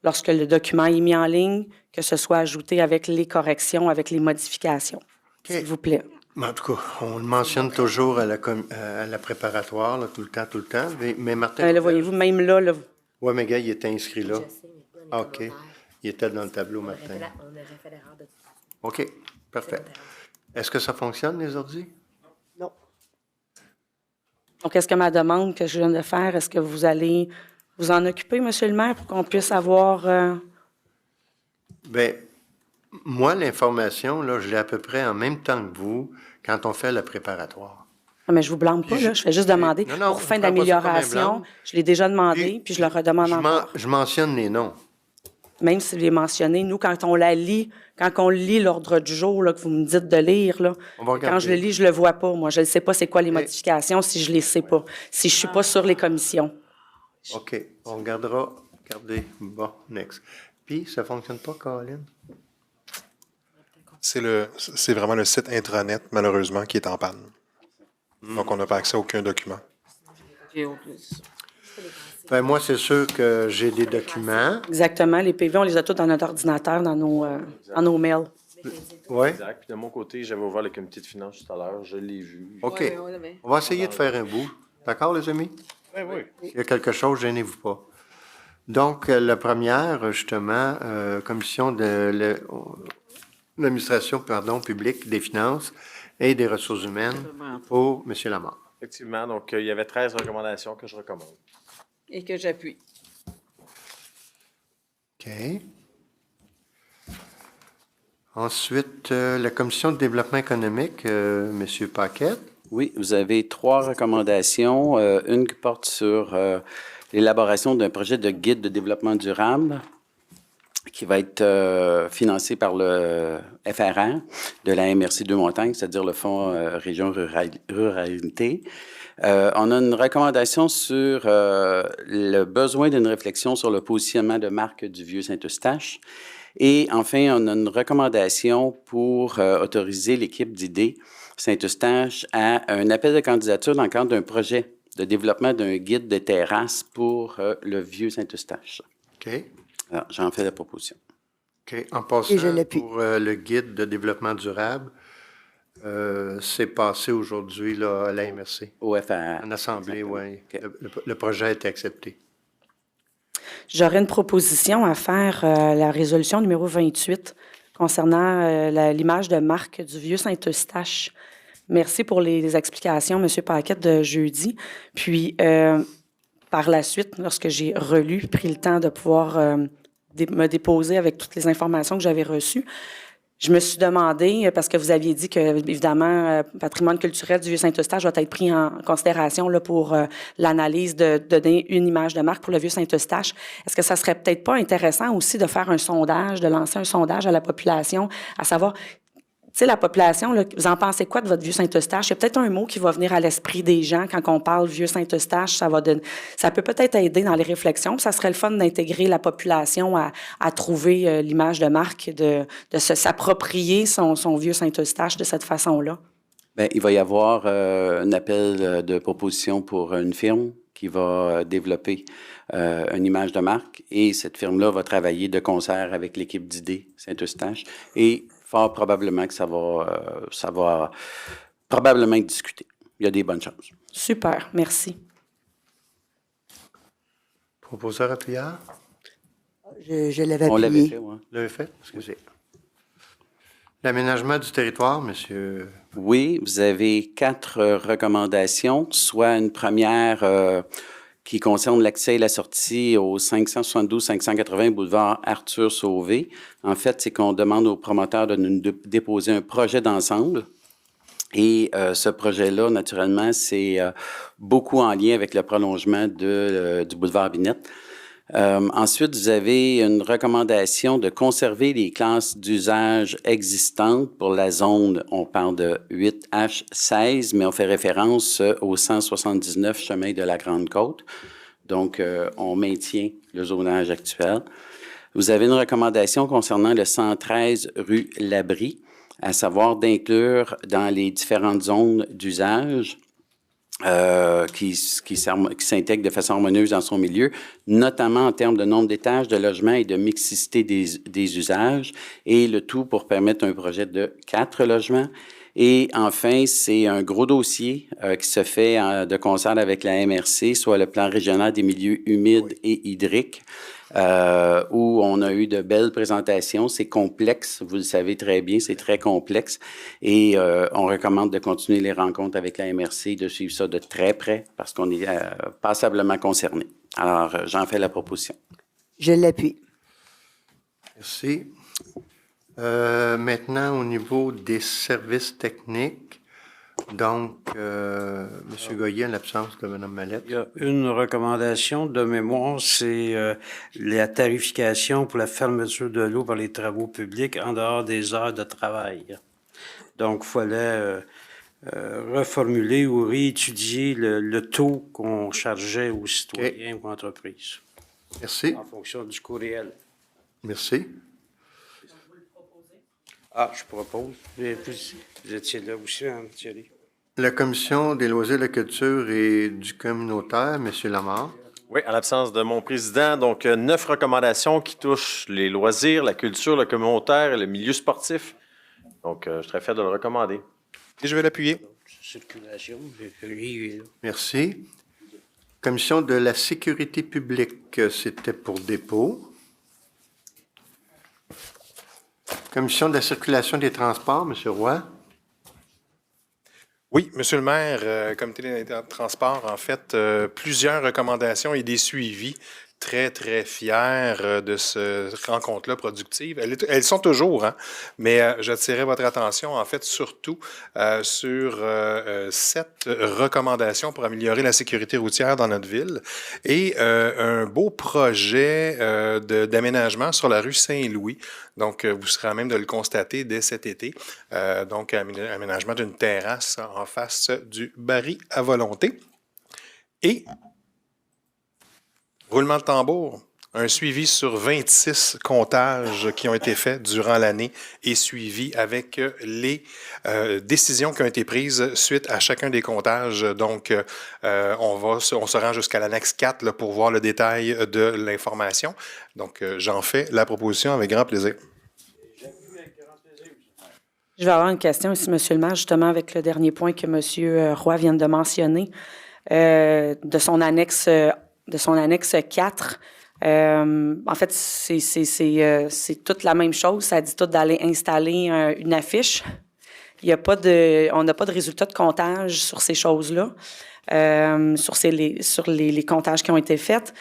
[SPEAKER 11] lorsque le document est mis en ligne, que ce soit ajouté avec les corrections, avec les modifications, s'il vous plaît.
[SPEAKER 1] Mais en tout cas, on le mentionne toujours à la préparatoire, là, tout le temps. Mais Martin...
[SPEAKER 11] Là, voyez-vous, même là...
[SPEAKER 1] Oui, mais gars, il était inscrit là. Ah, OK. Il était dans le tableau, Martin. OK, parfait. Est-ce que ça fonctionne, les ordi?
[SPEAKER 12] Non.
[SPEAKER 11] Donc, est-ce que ma demande que je viens de faire, est-ce que vous allez vous en occuper, Monsieur le maire, pour qu'on puisse avoir...
[SPEAKER 1] Bien, moi, l'information, là, je l'ai à peu près en même temps que vous quand on fait le préparatoire.
[SPEAKER 11] Non, mais je vous blâme pas, là. Je fais juste demander.
[SPEAKER 1] Non,
[SPEAKER 11] Pour fin
[SPEAKER 1] je prends pas ça comme un
[SPEAKER 11] d'amélioration,
[SPEAKER 1] blâme.
[SPEAKER 11] je l'ai déjà demandé, puis je le redemande encore.
[SPEAKER 1] Je mentionne les noms.
[SPEAKER 11] Même si je l'ai mentionné, nous, quand on lit l'ordre du jour, là, que vous me dites de lire, là,
[SPEAKER 1] On va
[SPEAKER 11] quand
[SPEAKER 1] regarder.
[SPEAKER 11] je le lis, je le vois pas, moi. Je ne sais pas c'est quoi les modifications si je les sais pas, si je suis pas sur les commissions.
[SPEAKER 1] OK, on regardera. Regardez. Bon, next. Puis, ça fonctionne pas, Caroline?
[SPEAKER 9] C'est vraiment le site intranet, malheureusement, qui est en panne. Donc, on n'a pas accès à aucun document.
[SPEAKER 1] Ben, moi, c'est sûr que j'ai des documents.
[SPEAKER 11] Exactement. Les PV, on les a tous dans notre ordinateur, dans nos mails.
[SPEAKER 1] Oui.
[SPEAKER 13] Exact. Puis de mon côté, j'avais ouvert le comité de finances tout à l'heure. Je l'ai vu.
[SPEAKER 1] OK.
[SPEAKER 3] Ouais, on avait.
[SPEAKER 1] On va essayer de faire un bout. D'accord, les amis?
[SPEAKER 13] Oui, oui.
[SPEAKER 1] S'il y a quelque chose, gênez-vous pas. Donc, la première, justement, commission de l'administration publique des finances et des ressources humaines pour M. Lamar.
[SPEAKER 13] Effectivement. Donc, il y avait 13 recommandations que je recommande.
[SPEAKER 3] Et que j'appuie.
[SPEAKER 1] OK. Ensuite, la commission de développement économique, M. Paquette.
[SPEAKER 5] Oui, vous avez 3 recommandations. Une qui porte sur l'élaboration d'un projet de guide de développement durable qui va être financé par le FRR de la MRC Deux-Montagnes, c'est-à-dire le Fonds Région Ruralité. On a une recommandation sur le besoin d'une réflexion sur le positionnement de marque du Vieux-Saint-Eustache. Et enfin, on a une recommandation pour autoriser l'équipe d'idées Saint-Eustache à un appel de candidature dans le cadre d'un projet de développement d'un guide de terrasse pour le Vieux-Saint-Eustache.
[SPEAKER 1] OK.
[SPEAKER 5] Alors, j'en fais la proposition.
[SPEAKER 1] OK. En passant,
[SPEAKER 12] Et je l'appuie.
[SPEAKER 1] pour le guide de développement durable, c'est passé aujourd'hui là, à la MRC.
[SPEAKER 5] Au FRR.
[SPEAKER 1] En assemblée, oui.
[SPEAKER 5] OK.
[SPEAKER 1] Le projet a été accepté.
[SPEAKER 11] J'aurais une proposition à faire, la résolution numéro 28 concernant l'image de marque du Vieux-Saint-Eustache. Merci pour les explications, M. Paquette, de jeudi. Puis, par la suite, lorsque j'ai relu, pris le temps de pouvoir me déposer avec toutes les informations que j'avais reçues, je me suis demandé, parce que vous aviez dit que, évidemment, patrimoine culturel du Vieux-Saint-Eustache doit être pris en considération là, pour l'analyse de donner une image de marque pour le Vieux-Saint-Eustache. Est-ce que ça serait peut-être pas intéressant aussi de faire un sondage, de lancer un sondage à la population, à savoir, tu sais, la population, là, vous en pensez quoi de votre Vieux-Saint-Eustache? Il y a peut-être un mot qui va venir à l'esprit des gens quand on parle Vieux-Saint-Eustache. Ça peut peut-être aider dans les réflexions. Puis ça serait le fun d'intégrer la population à trouver l'image de marque, de s'approprier son Vieux-Saint-Eustache de cette façon-là.
[SPEAKER 5] Bien, il va y avoir un appel de proposition pour une firme qui va développer une image de marque et cette firme-là va travailler de concert avec l'équipe d'idées Saint-Eustache et fort probablement que ça va probablement être discuté. Il y a des bonnes chances.
[SPEAKER 11] Super, merci.
[SPEAKER 1] Proposeur appuyard?
[SPEAKER 12] Je l'avais
[SPEAKER 5] On l'avait
[SPEAKER 12] appuyé.
[SPEAKER 5] fait, oui.
[SPEAKER 1] L'avez fait? Excusez. L'aménagement du territoire, monsieur.
[SPEAKER 5] Oui, vous avez 4 recommandations, soit une première qui concerne l'accès et la sortie au 572-580 boulevard Arthur Sauvé. En fait, c'est qu'on demande aux promoteurs de nous déposer un projet d'ensemble. Et ce projet-là, naturellement, c'est beaucoup en lien avec le prolongement du boulevard Binette. Ensuite, vous avez une recommandation de conserver les classes d'usage existantes pour la zone, on parle de 8H16, mais on fait référence au 179 chemin de la Grande-Côte. Donc, on maintient le zonage actuel. Vous avez une recommandation concernant le 113 rue Labrie, à savoir d'inclure dans les différentes zones d'usage qui s'intègrent de façon harmonieuse dans son milieu, notamment en termes de nombre d'étages, de logements et de mixité des usages, et le tout pour permettre un projet de 4 logements. Et enfin, c'est un gros dossier qui se fait de concert avec la MRC, soit le plan régional des milieux humides et hydriques, où on a eu de belles présentations. C'est complexe, vous le savez très bien, c'est très complexe. Et on recommande de continuer les rencontres avec la MRC, de suivre ça de très près, parce qu'on est passablement concerné. Alors, j'en fais la proposition.
[SPEAKER 12] Je l'appuie.
[SPEAKER 1] Merci. Maintenant, au niveau des services techniques, donc, M. Goyer, en l'absence de Mme Mallette.
[SPEAKER 14] Il y a une recommandation de mémoire, c'est la tarification pour la fermeture de l'eau par les travaux publics en dehors des heures de travail. Donc, il fallait reformuler ou réétudier le taux qu'on chargeait aux citoyens ou entreprises.
[SPEAKER 1] Merci.
[SPEAKER 14] En fonction du coût réel.
[SPEAKER 1] Merci.
[SPEAKER 14] Ah, je propose. Vous étiez là aussi, hein, Thierry?
[SPEAKER 1] La Commission des loisirs, de la culture et du communautaire, M. Lamar.
[SPEAKER 13] Oui, en l'absence de mon président, donc 9 recommandations qui touchent les loisirs, la culture, le communautaire et le milieu sportif. Donc, je serais fier de le recommander.
[SPEAKER 9] Et je vais l'appuyer.
[SPEAKER 14] Circulation,
[SPEAKER 1] Merci. Commission de la sécurité publique, c'était pour dépôt. Commission de la circulation des transports, M. Roy.
[SPEAKER 9] Oui, Monsieur le maire, comité des transports, en fait, plusieurs recommandations et des suivis. Très, très fiers de cette rencontre-là productive. Elles sont toujours, hein, mais j'attirais votre attention, en fait, surtout sur 7 recommandations pour améliorer la sécurité routière dans notre ville et un beau projet d'aménagement sur la rue Saint-Louis. Donc, vous serez à même de le constater dès cet été. Donc, aménagement d'une terrasse en face du baril à volonté. Et roulement de tambour, un suivi sur 26 comptages qui ont été faits durant l'année et suivi avec les décisions qui ont été prises suite à chacun des comptages. Donc, on se rend jusqu'à l'annexe 4 là, pour voir le détail de l'information. Donc, j'en fais la proposition avec grand plaisir.
[SPEAKER 11] Je vais avoir une question ici, M. le maire, justement avec le dernier point que M. Roy vient de mentionner, de son annexe 4. En fait, c'est toute la même chose. Ça dit tout d'aller installer une affiche. On n'a pas de résultat de comptage sur ces choses-là, sur les comptages qui ont été faits.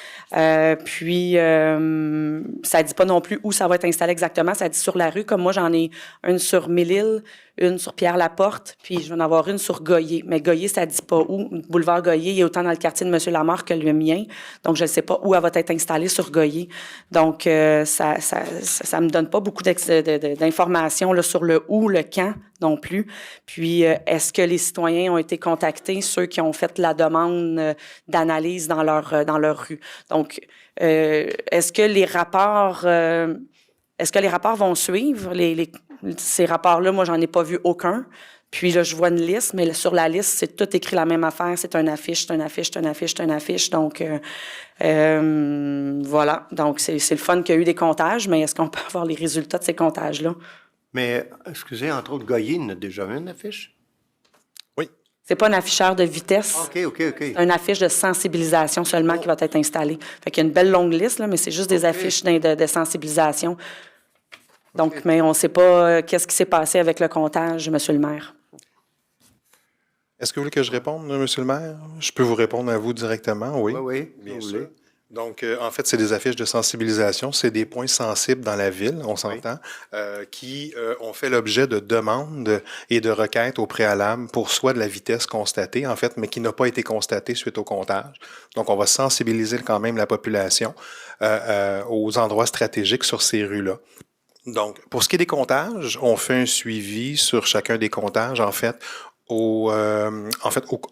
[SPEAKER 11] Puis, ça ne dit pas non plus où ça va être installé exactement. Ça dit sur la rue. Comme moi, j'en ai une sur Mille-Îles, une sur Pierre-Laporte, puis je vais en avoir une sur Goyer. Mais Goyer, ça ne dit pas où. Boulevard Goyer, il est autant dans le quartier de M. Lamar que le mien. Donc, je ne sais pas où elle va être installée sur Goyer. Donc, ça me donne pas beaucoup d'informations là, sur le où, le quand non plus. Puis, est-ce que les citoyens ont été contactés, ceux qui ont fait la demande d'analyse dans leur rue? Donc, est-ce que les rapports vont suivre? Ces rapports-là, moi, j'en ai pas vu aucun. Puis là, je vois une liste, mais sur la liste, c'est tout écrit la même affaire. C'est une affiche, c'est une affiche, c'est une affiche, c'est une affiche. Donc, voilà. Donc, c'est le fun qu'il y a eu des comptages, mais est-ce qu'on peut avoir les résultats de ces comptages-là?
[SPEAKER 1] Mais, excusez, entre autres, Goyer, il en a déjà vu une affiche?
[SPEAKER 9] Oui.
[SPEAKER 11] C'est pas un afficheur de vitesse.
[SPEAKER 1] OK.
[SPEAKER 11] C'est une affiche de sensibilisation seulement qui va être installée. Fait qu'il y a une belle longue liste, là, mais c'est juste des affiches de sensibilisation. Donc, mais on ne sait pas qu'est-ce qui s'est passé avec le comptage, M. le maire.
[SPEAKER 9] Est-ce que vous voulez que je réponde, M. le maire? Je peux vous répondre à vous directement, oui.
[SPEAKER 1] Oui,
[SPEAKER 9] bien sûr. Donc, en fait, c'est des affiches de sensibilisation. C'est des points sensibles dans la ville, on s'entend, qui ont fait l'objet de demandes et de requêtes au préalable pour soit de la vitesse constatée, en fait, mais qui n'a pas été constatée suite au comptage. Donc, on va sensibiliser quand même la population aux endroits stratégiques sur ces rues-là. Donc, pour ce qui est des comptages, on fait un suivi sur chacun des comptages, en fait,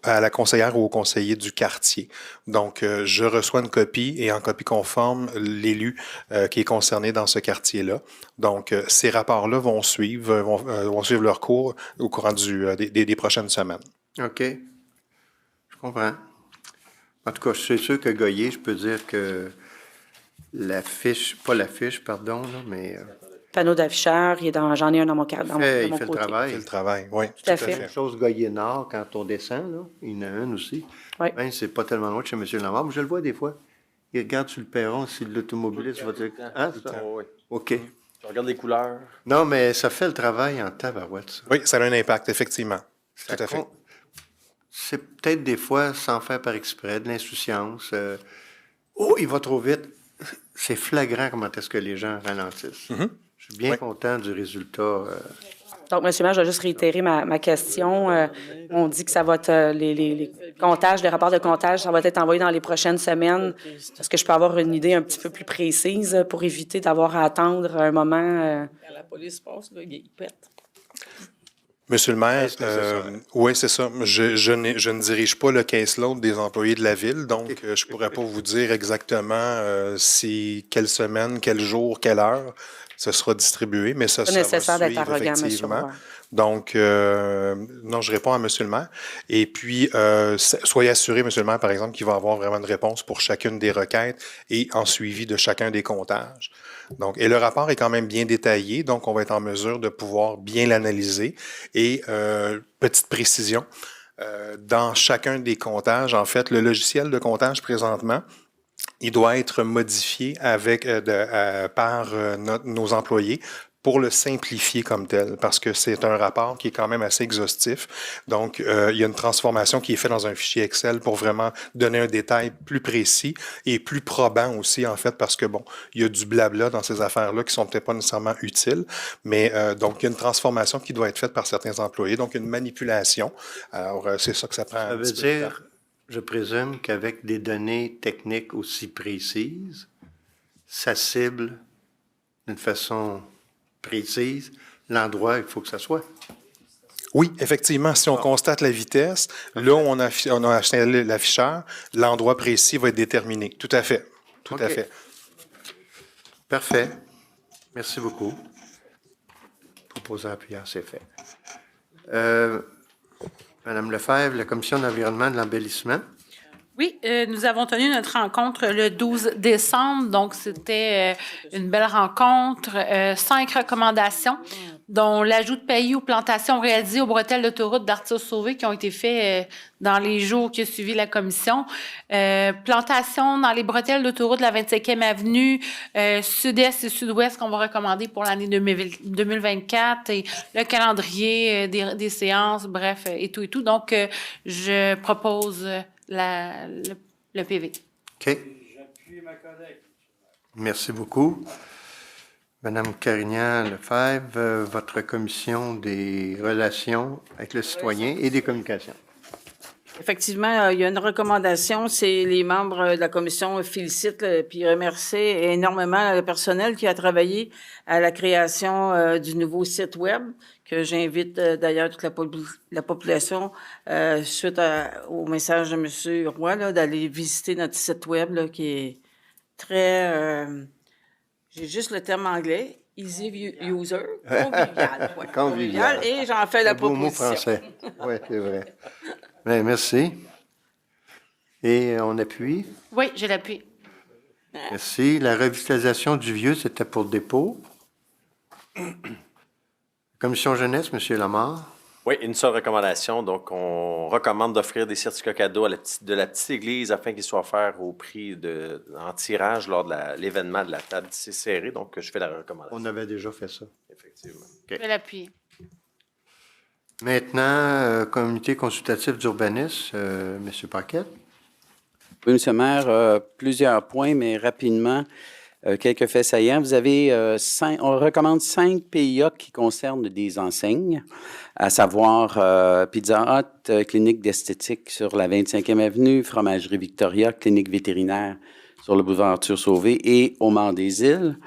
[SPEAKER 9] à la conseillère ou au conseiller du quartier. Donc, je reçois une copie et en copie conforme, l'élu qui est concerné dans ce quartier-là. Donc, ces rapports-là vont suivre leur cours au courant des prochaines semaines.
[SPEAKER 1] OK. Je comprends. En tout cas, je suis sûr que Goyer, je peux dire que pardon, là, mais...
[SPEAKER 11] Panneau d'afficheur, j'en ai un dans mon côté.
[SPEAKER 1] Il fait le travail, oui.
[SPEAKER 11] Tout à fait.
[SPEAKER 1] Même chose Goyer-Nord, quand on descend, là, il y en a un aussi.
[SPEAKER 11] Oui.
[SPEAKER 1] Ben, c'est pas tellement loin de chez M. Lamar, mais je le vois des fois. Il regarde sur le perron si l'automobiliste va dire... Hein, ça?
[SPEAKER 13] Oui.
[SPEAKER 1] OK.
[SPEAKER 13] Je regarde les couleurs.
[SPEAKER 1] Non, mais ça fait le travail en tabarouette, ça.
[SPEAKER 9] Oui, ça a un impact, effectivement. Tout à fait.
[SPEAKER 1] C'est peut-être des fois, sans faire par exprès, de l'insouciance. Il va trop vite. C'est flagrant comment est-ce que les gens ralentissent.
[SPEAKER 9] Mm-hmm.
[SPEAKER 1] Je suis bien content du résultat.
[SPEAKER 11] Donc, M. le maire, je vais juste réitérer ma question. On dit que ça va être les comptages, les rapports de comptage, ça va être envoyé dans les prochaines semaines. Est-ce que je peux avoir une idée un petit peu plus précise pour éviter d'avoir à attendre un moment?
[SPEAKER 3] Quand la police passe, là, il pète.
[SPEAKER 9] Monsieur le maire, oui, c'est ça. Je ne dirige pas le caseload des employés de la ville, donc je ne pourrais pas vous dire exactement quelle semaine, quel jour, quelle heure. ce sera distribué, mais ça
[SPEAKER 11] Pas
[SPEAKER 9] va
[SPEAKER 11] nécessaire d'être
[SPEAKER 9] suivre,
[SPEAKER 11] arrogant, monsieur
[SPEAKER 9] effectivement.
[SPEAKER 11] Roy.
[SPEAKER 9] Donc, non, je réponds à monsieur le maire. Et puis, soyez assuré, monsieur le maire, par exemple, qu'il va y avoir vraiment une réponse pour chacune des requêtes et en suivi de chacun des comptages. Donc, et le rapport est quand même bien détaillé, donc on va être en mesure de pouvoir bien l'analyser. Et petite précision, dans chacun des comptages, en fait, le logiciel de comptage présentement, il doit être modifié par nos employés pour le simplifier comme tel, parce que c'est un rapport qui est quand même assez exhaustif. Donc, il y a une transformation qui est faite dans un fichier Excel pour vraiment donner un détail plus précis et plus probant aussi, en fait, parce que, bon, il y a du blabla dans ces affaires-là qui sont peut-être pas nécessairement utiles, mais donc, il y a une transformation qui doit être faite par certains employés, donc une manipulation. Alors, c'est ça que ça prend.
[SPEAKER 1] Ça veut dire, je présume qu'avec des données techniques aussi précises, ça cible d'une façon précise l'endroit il faut que ça soit.
[SPEAKER 9] Oui, effectivement, si on constate la vitesse, là où on a acheté l'afficheur, l'endroit précis va être déterminé. Tout à fait. Tout à fait.
[SPEAKER 1] Parfait. Merci beaucoup. Proposé appuyant, c'est fait. Madame Lefebvre, la Commission de l'environnement et de l'embellissement.
[SPEAKER 3] Oui, nous avons tenu notre rencontre le 12 décembre, donc c'était une belle rencontre. 5 recommandations, dont l'ajout de pays aux plantations réalisées aux bretelles d'autoroute d'Arthur-Sauvé qui ont été faits dans les jours qui ont suivi la commission. Plantations dans les bretelles d'autoroute de la 25e avenue, sud-est et sud-ouest qu'on va recommander pour l'année 2024 et le calendrier des séances, bref, et tout. Donc, je propose le PV.
[SPEAKER 1] OK. J'appuie ma collègue. Merci beaucoup. Madame Carignan-Lefebvre, votre commission des relations avec le citoyen et des communications.
[SPEAKER 15] Effectivement, il y a une recommandation, c'est les membres de la commission félicitent puis remercient énormément le personnel qui a travaillé à la création du nouveau site web, que j'invite d'ailleurs toute la population, suite au message de M. Roy, d'aller visiter notre site web là, qui est très... j'ai juste le terme anglais, easy user, convivial. Ouais, convivial. Et j'en fais la proposition.
[SPEAKER 1] Beau mot français. Oui, c'est vrai. Bien, merci. Et on appuie?
[SPEAKER 3] Oui, je l'appuie.
[SPEAKER 1] Merci. La revitalisation du vieux, c'était pour le dépôt. Commission jeunesse, M. Lamar.
[SPEAKER 13] Oui, une seule recommandation. Donc, on recommande d'offrir des certificats cadeaux de la petite église afin qu'ils soient offerts au prix en tirage lors de l'événement de la table tissée serrée. Donc, je fais la recommandation.
[SPEAKER 1] On avait déjà fait ça.
[SPEAKER 13] Effectivement.
[SPEAKER 3] Je vais l'appuyer.
[SPEAKER 1] Maintenant, comité consultatif d'urbanisme, M. Paquette.
[SPEAKER 5] Oui, M. le maire, plusieurs points, mais rapidement, quelques faits saillants. Vous avez on recommande 5 PIA qui concernent des enseignes, à savoir Pizza Hut, clinique d'esthétique sur la 25e avenue, Fromagerie Victoria, clinique vétérinaire sur le boulevard Arthur-Sauvé et au Mont des Îles.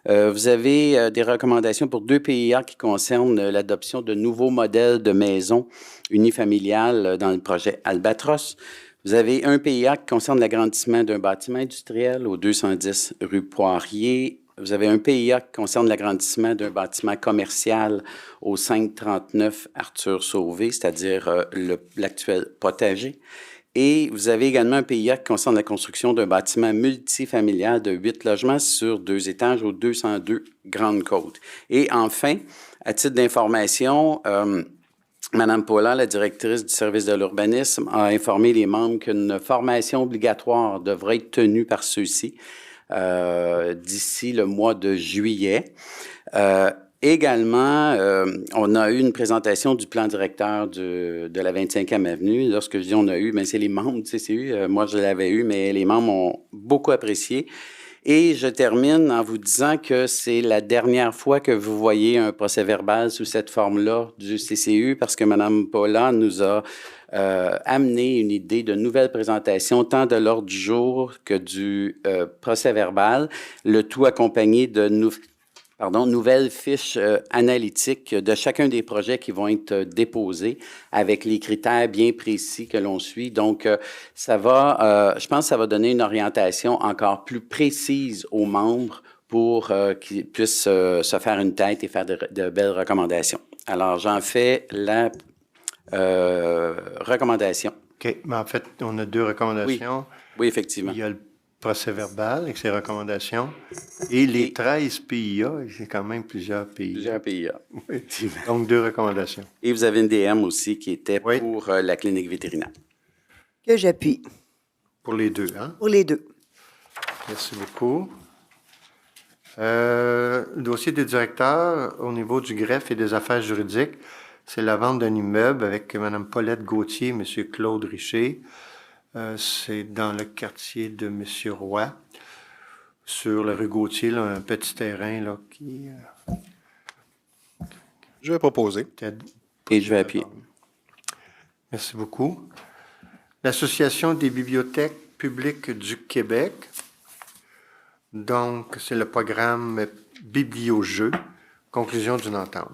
[SPEAKER 5] Vous avez des recommandations pour 2 PIA qui concernent l'adoption de nouveaux modèles de maisons unifamiliales dans le projet Albatros. Vous avez un PIA qui concerne l'agrandissement d'un bâtiment industriel au 210 rue Poirier. Vous avez un PIA qui concerne l'agrandissement d'un bâtiment commercial au 539 Arthur-Sauvé, c'est-à-dire l'actuel potager. Et vous avez également un PIA qui concerne la construction d'un bâtiment multifamilial de 8 logements sur 2 étages au 202 Grande-Côte. Et enfin, à titre d'information, Mme Paulin, la directrice du service de l'urbanisme, a informé les membres qu'une formation obligatoire devrait être tenue par ceux-ci d'ici le mois de juillet. Également, on a eu une présentation du plan directeur de la 25e avenue. Lorsque je dis on a eu, bien, c'est les membres du CCU. Moi, je l'avais eu, mais les membres ont beaucoup apprécié. Et je termine en vous disant que c'est la dernière fois que vous voyez un procès-verbal sous cette forme-là du CCU parce que Mme Paula nous a amené une idée de nouvelle présentation tant de l'ordre du jour que du procès-verbal, le tout accompagné de nouvelles fiches analytiques de chacun des projets qui vont être déposés avec les critères bien précis que l'on suit. Donc, ça va, je pense que ça va donner une orientation encore plus précise aux membres pour qu'ils puissent se faire une tête et faire de belles recommandations. Alors, j'en fais la recommandation.
[SPEAKER 1] OK. Mais en fait, on a 2 recommandations.
[SPEAKER 5] Oui, effectivement.
[SPEAKER 1] Il y a le procès-verbal avec ses recommandations et les 13 PIA, c'est quand même plusieurs PIA.
[SPEAKER 5] Plusieurs PIA.
[SPEAKER 1] Oui. Donc, 2 recommandations.
[SPEAKER 5] Et vous avez une DM aussi qui était pour la clinique vétérinaire.
[SPEAKER 12] Que j'appuie.
[SPEAKER 1] Pour les 2, hein?
[SPEAKER 12] Pour les 2.
[SPEAKER 1] Merci beaucoup. Dossier des directeurs au niveau du greffe et des affaires juridiques, c'est la vente d'un immeuble avec Mme Paulette Gauthier et M. Claude Richer. C'est dans le quartier de M. Roy, sur la rue Gauthier, là, un petit terrain là, qui...
[SPEAKER 9] Je vais proposer.
[SPEAKER 5] Et je vais appuyer.
[SPEAKER 1] Merci beaucoup. L'Association des bibliothèques publiques du Québec. Donc, c'est le programme Bibliojeux, conclusion d'une entente.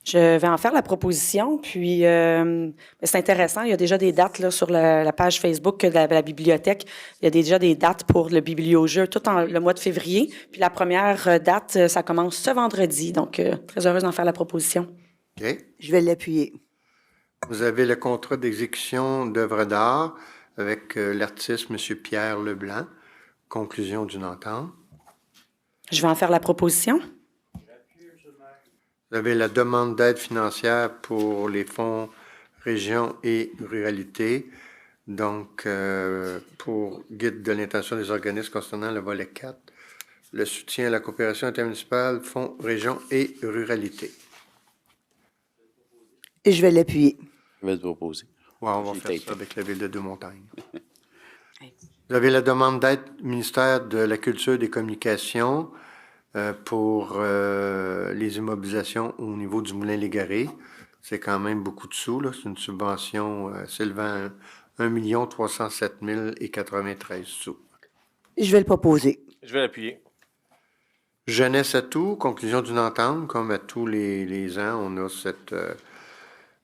[SPEAKER 11] Je vais en faire la proposition, puis c'est intéressant. Il y a déjà des dates là, sur la page Facebook de la bibliothèque. Il y a déjà des dates pour le bibliojeu, tout en le mois de février. Puis la première date, ça commence ce vendredi. Donc, très heureuse d'en faire la proposition.
[SPEAKER 1] OK.
[SPEAKER 12] Je vais l'appuyer.
[SPEAKER 1] Vous avez le contrat d'exécution d'œuvres d'art avec l'artiste M. Pierre Leblanc. Conclusion d'une entente.
[SPEAKER 11] Je vais en faire la proposition.
[SPEAKER 1] Vous avez la demande d'aide financière pour les fonds région et ruralité. Donc, pour guide de l'intention des organismes concernant le volet 4, le soutien à la coopération intermunicipale, fonds région et ruralité.
[SPEAKER 12] Et je vais l'appuyer.
[SPEAKER 5] Je vais te proposer.
[SPEAKER 1] Ouais, on va faire ça avec la ville de Deux-Montagnes. Vous avez la demande d'aide ministère de la Culture et des Communications pour les immobilisations au niveau du Moulin-Légaré. C'est quand même beaucoup de sous, là. C'est une subvention s'élevant à 1 307 093 sous.
[SPEAKER 12] Je vais le proposer.
[SPEAKER 13] Je vais l'appuyer.
[SPEAKER 1] Jeunesse à tout, conclusion d'une entente. Comme à tous les ans, on a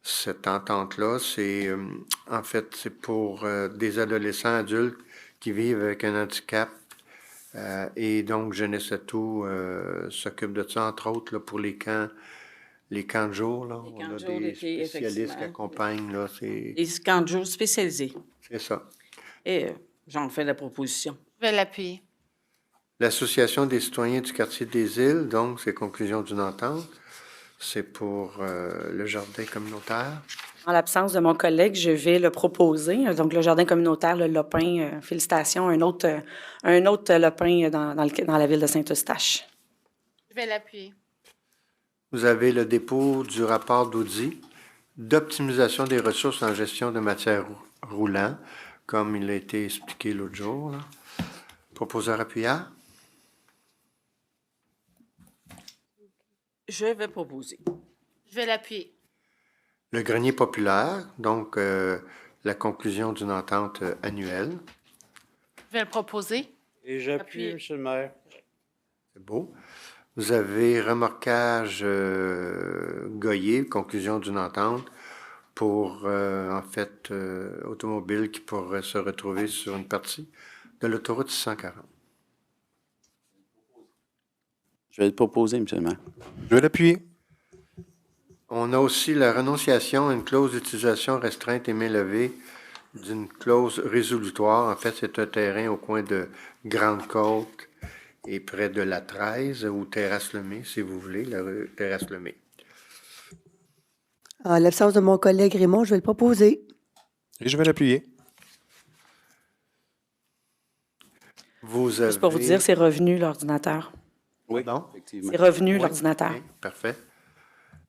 [SPEAKER 1] cette entente-là. C'est en fait, c'est pour des adolescents adultes qui vivent avec un handicap. Et donc, Jeunesse à tout s'occupe de ça, entre autres, là, pour les camps de jour. Là. On a des spécialistes qui accompagnent. Là,
[SPEAKER 15] les camps de jour spécialisés.
[SPEAKER 1] C'est ça.
[SPEAKER 15] Et j'en fais la proposition.
[SPEAKER 3] Je vais l'appuyer.
[SPEAKER 1] L'Association des citoyens du quartier des îles, donc, c'est conclusion d'une entente. C'est pour le jardin communautaire.
[SPEAKER 11] En l'absence de mon collègue, je vais le proposer. Donc, le jardin communautaire, le Lopin, félicitations, un autre Lopin dans la ville de Saint-Eustache.
[SPEAKER 3] Je vais l'appuyer.
[SPEAKER 1] Vous avez le dépôt du rapport d'audit d'optimisation des ressources en gestion de matières roulantes, comme il a été expliqué l'autre jour. Là. Proposeur appuyant.
[SPEAKER 15] Je vais proposer.
[SPEAKER 3] Je vais l'appuyer.
[SPEAKER 1] Le grenier populaire, donc la conclusion d'une entente annuelle.
[SPEAKER 3] Je vais le proposer.
[SPEAKER 14] Et j'appuie, M. le maire.
[SPEAKER 1] C'est beau. Vous avez remorquage Goyer, conclusion d'une entente pour, en fait, automobile qui pourrait se retrouver sur une partie de l'autoroute 640.
[SPEAKER 5] Je vais le proposer, M. le maire.
[SPEAKER 9] Je vais l'appuyer.
[SPEAKER 1] On a aussi la renonciation à une clause d'utilisation restreinte et main levée d'une clause résolutoire. En fait, c'est un terrain au coin de Grande-Côte et près de la 13 ou Terrasse-Lemay, si vous voulez, la rue Terrasse-Lemay.
[SPEAKER 12] En l'absence de mon collègue Raymond, je vais le proposer.
[SPEAKER 9] Et je vais l'appuyer.
[SPEAKER 1] Vous avez...
[SPEAKER 11] Juste pour vous dire, c'est revenu l'ordinateur.
[SPEAKER 5] Oui,
[SPEAKER 1] non?
[SPEAKER 5] effectivement.
[SPEAKER 11] C'est revenu
[SPEAKER 1] Oui,
[SPEAKER 11] l'ordinateur.
[SPEAKER 1] okay, parfait.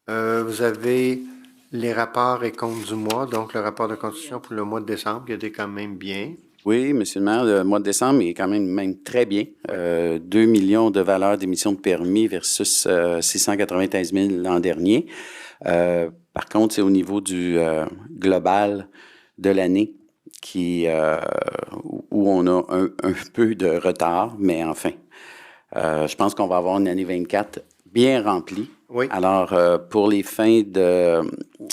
[SPEAKER 1] Vous avez les rapports et comptes du mois, donc le rapport de constitution pour le mois de décembre, qui était quand même bien.
[SPEAKER 5] Oui, M. le maire, le mois de décembre est quand même très bien. 2 millions de valeur d'émission de permis versus 695 000 l'an dernier. Par contre, c'est au niveau du global de l'année où on a un peu de retard, mais enfin, je pense qu'on va avoir une année 24 bien remplie.
[SPEAKER 1] Oui.
[SPEAKER 5] Alors, pour les fins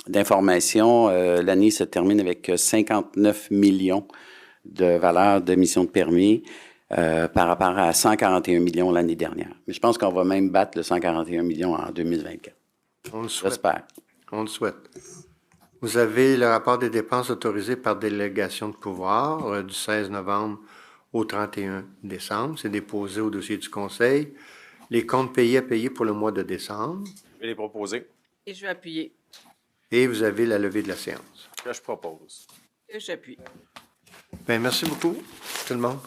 [SPEAKER 5] d'information, l'année se termine avec 59 millions de valeur d'émission de permis. par rapport à 141 millions l'année dernière. Mais je pense qu'on va même battre le 141 millions en 2024.
[SPEAKER 1] On le souhaite.
[SPEAKER 5] J'espère.
[SPEAKER 1] On le souhaite. Vous avez le rapport des dépenses autorisées par délégation de pouvoir du 16 novembre au 31 décembre. C'est déposé au dossier du Conseil. Les comptes payés à payer pour le mois de décembre.
[SPEAKER 13] Je vais les proposer.
[SPEAKER 15] Et je vais appuyer.
[SPEAKER 1] Et vous avez la levée de la séance.
[SPEAKER 13] Que je propose.
[SPEAKER 15] Et j'appuie.
[SPEAKER 1] Bien, merci beaucoup, tout le monde.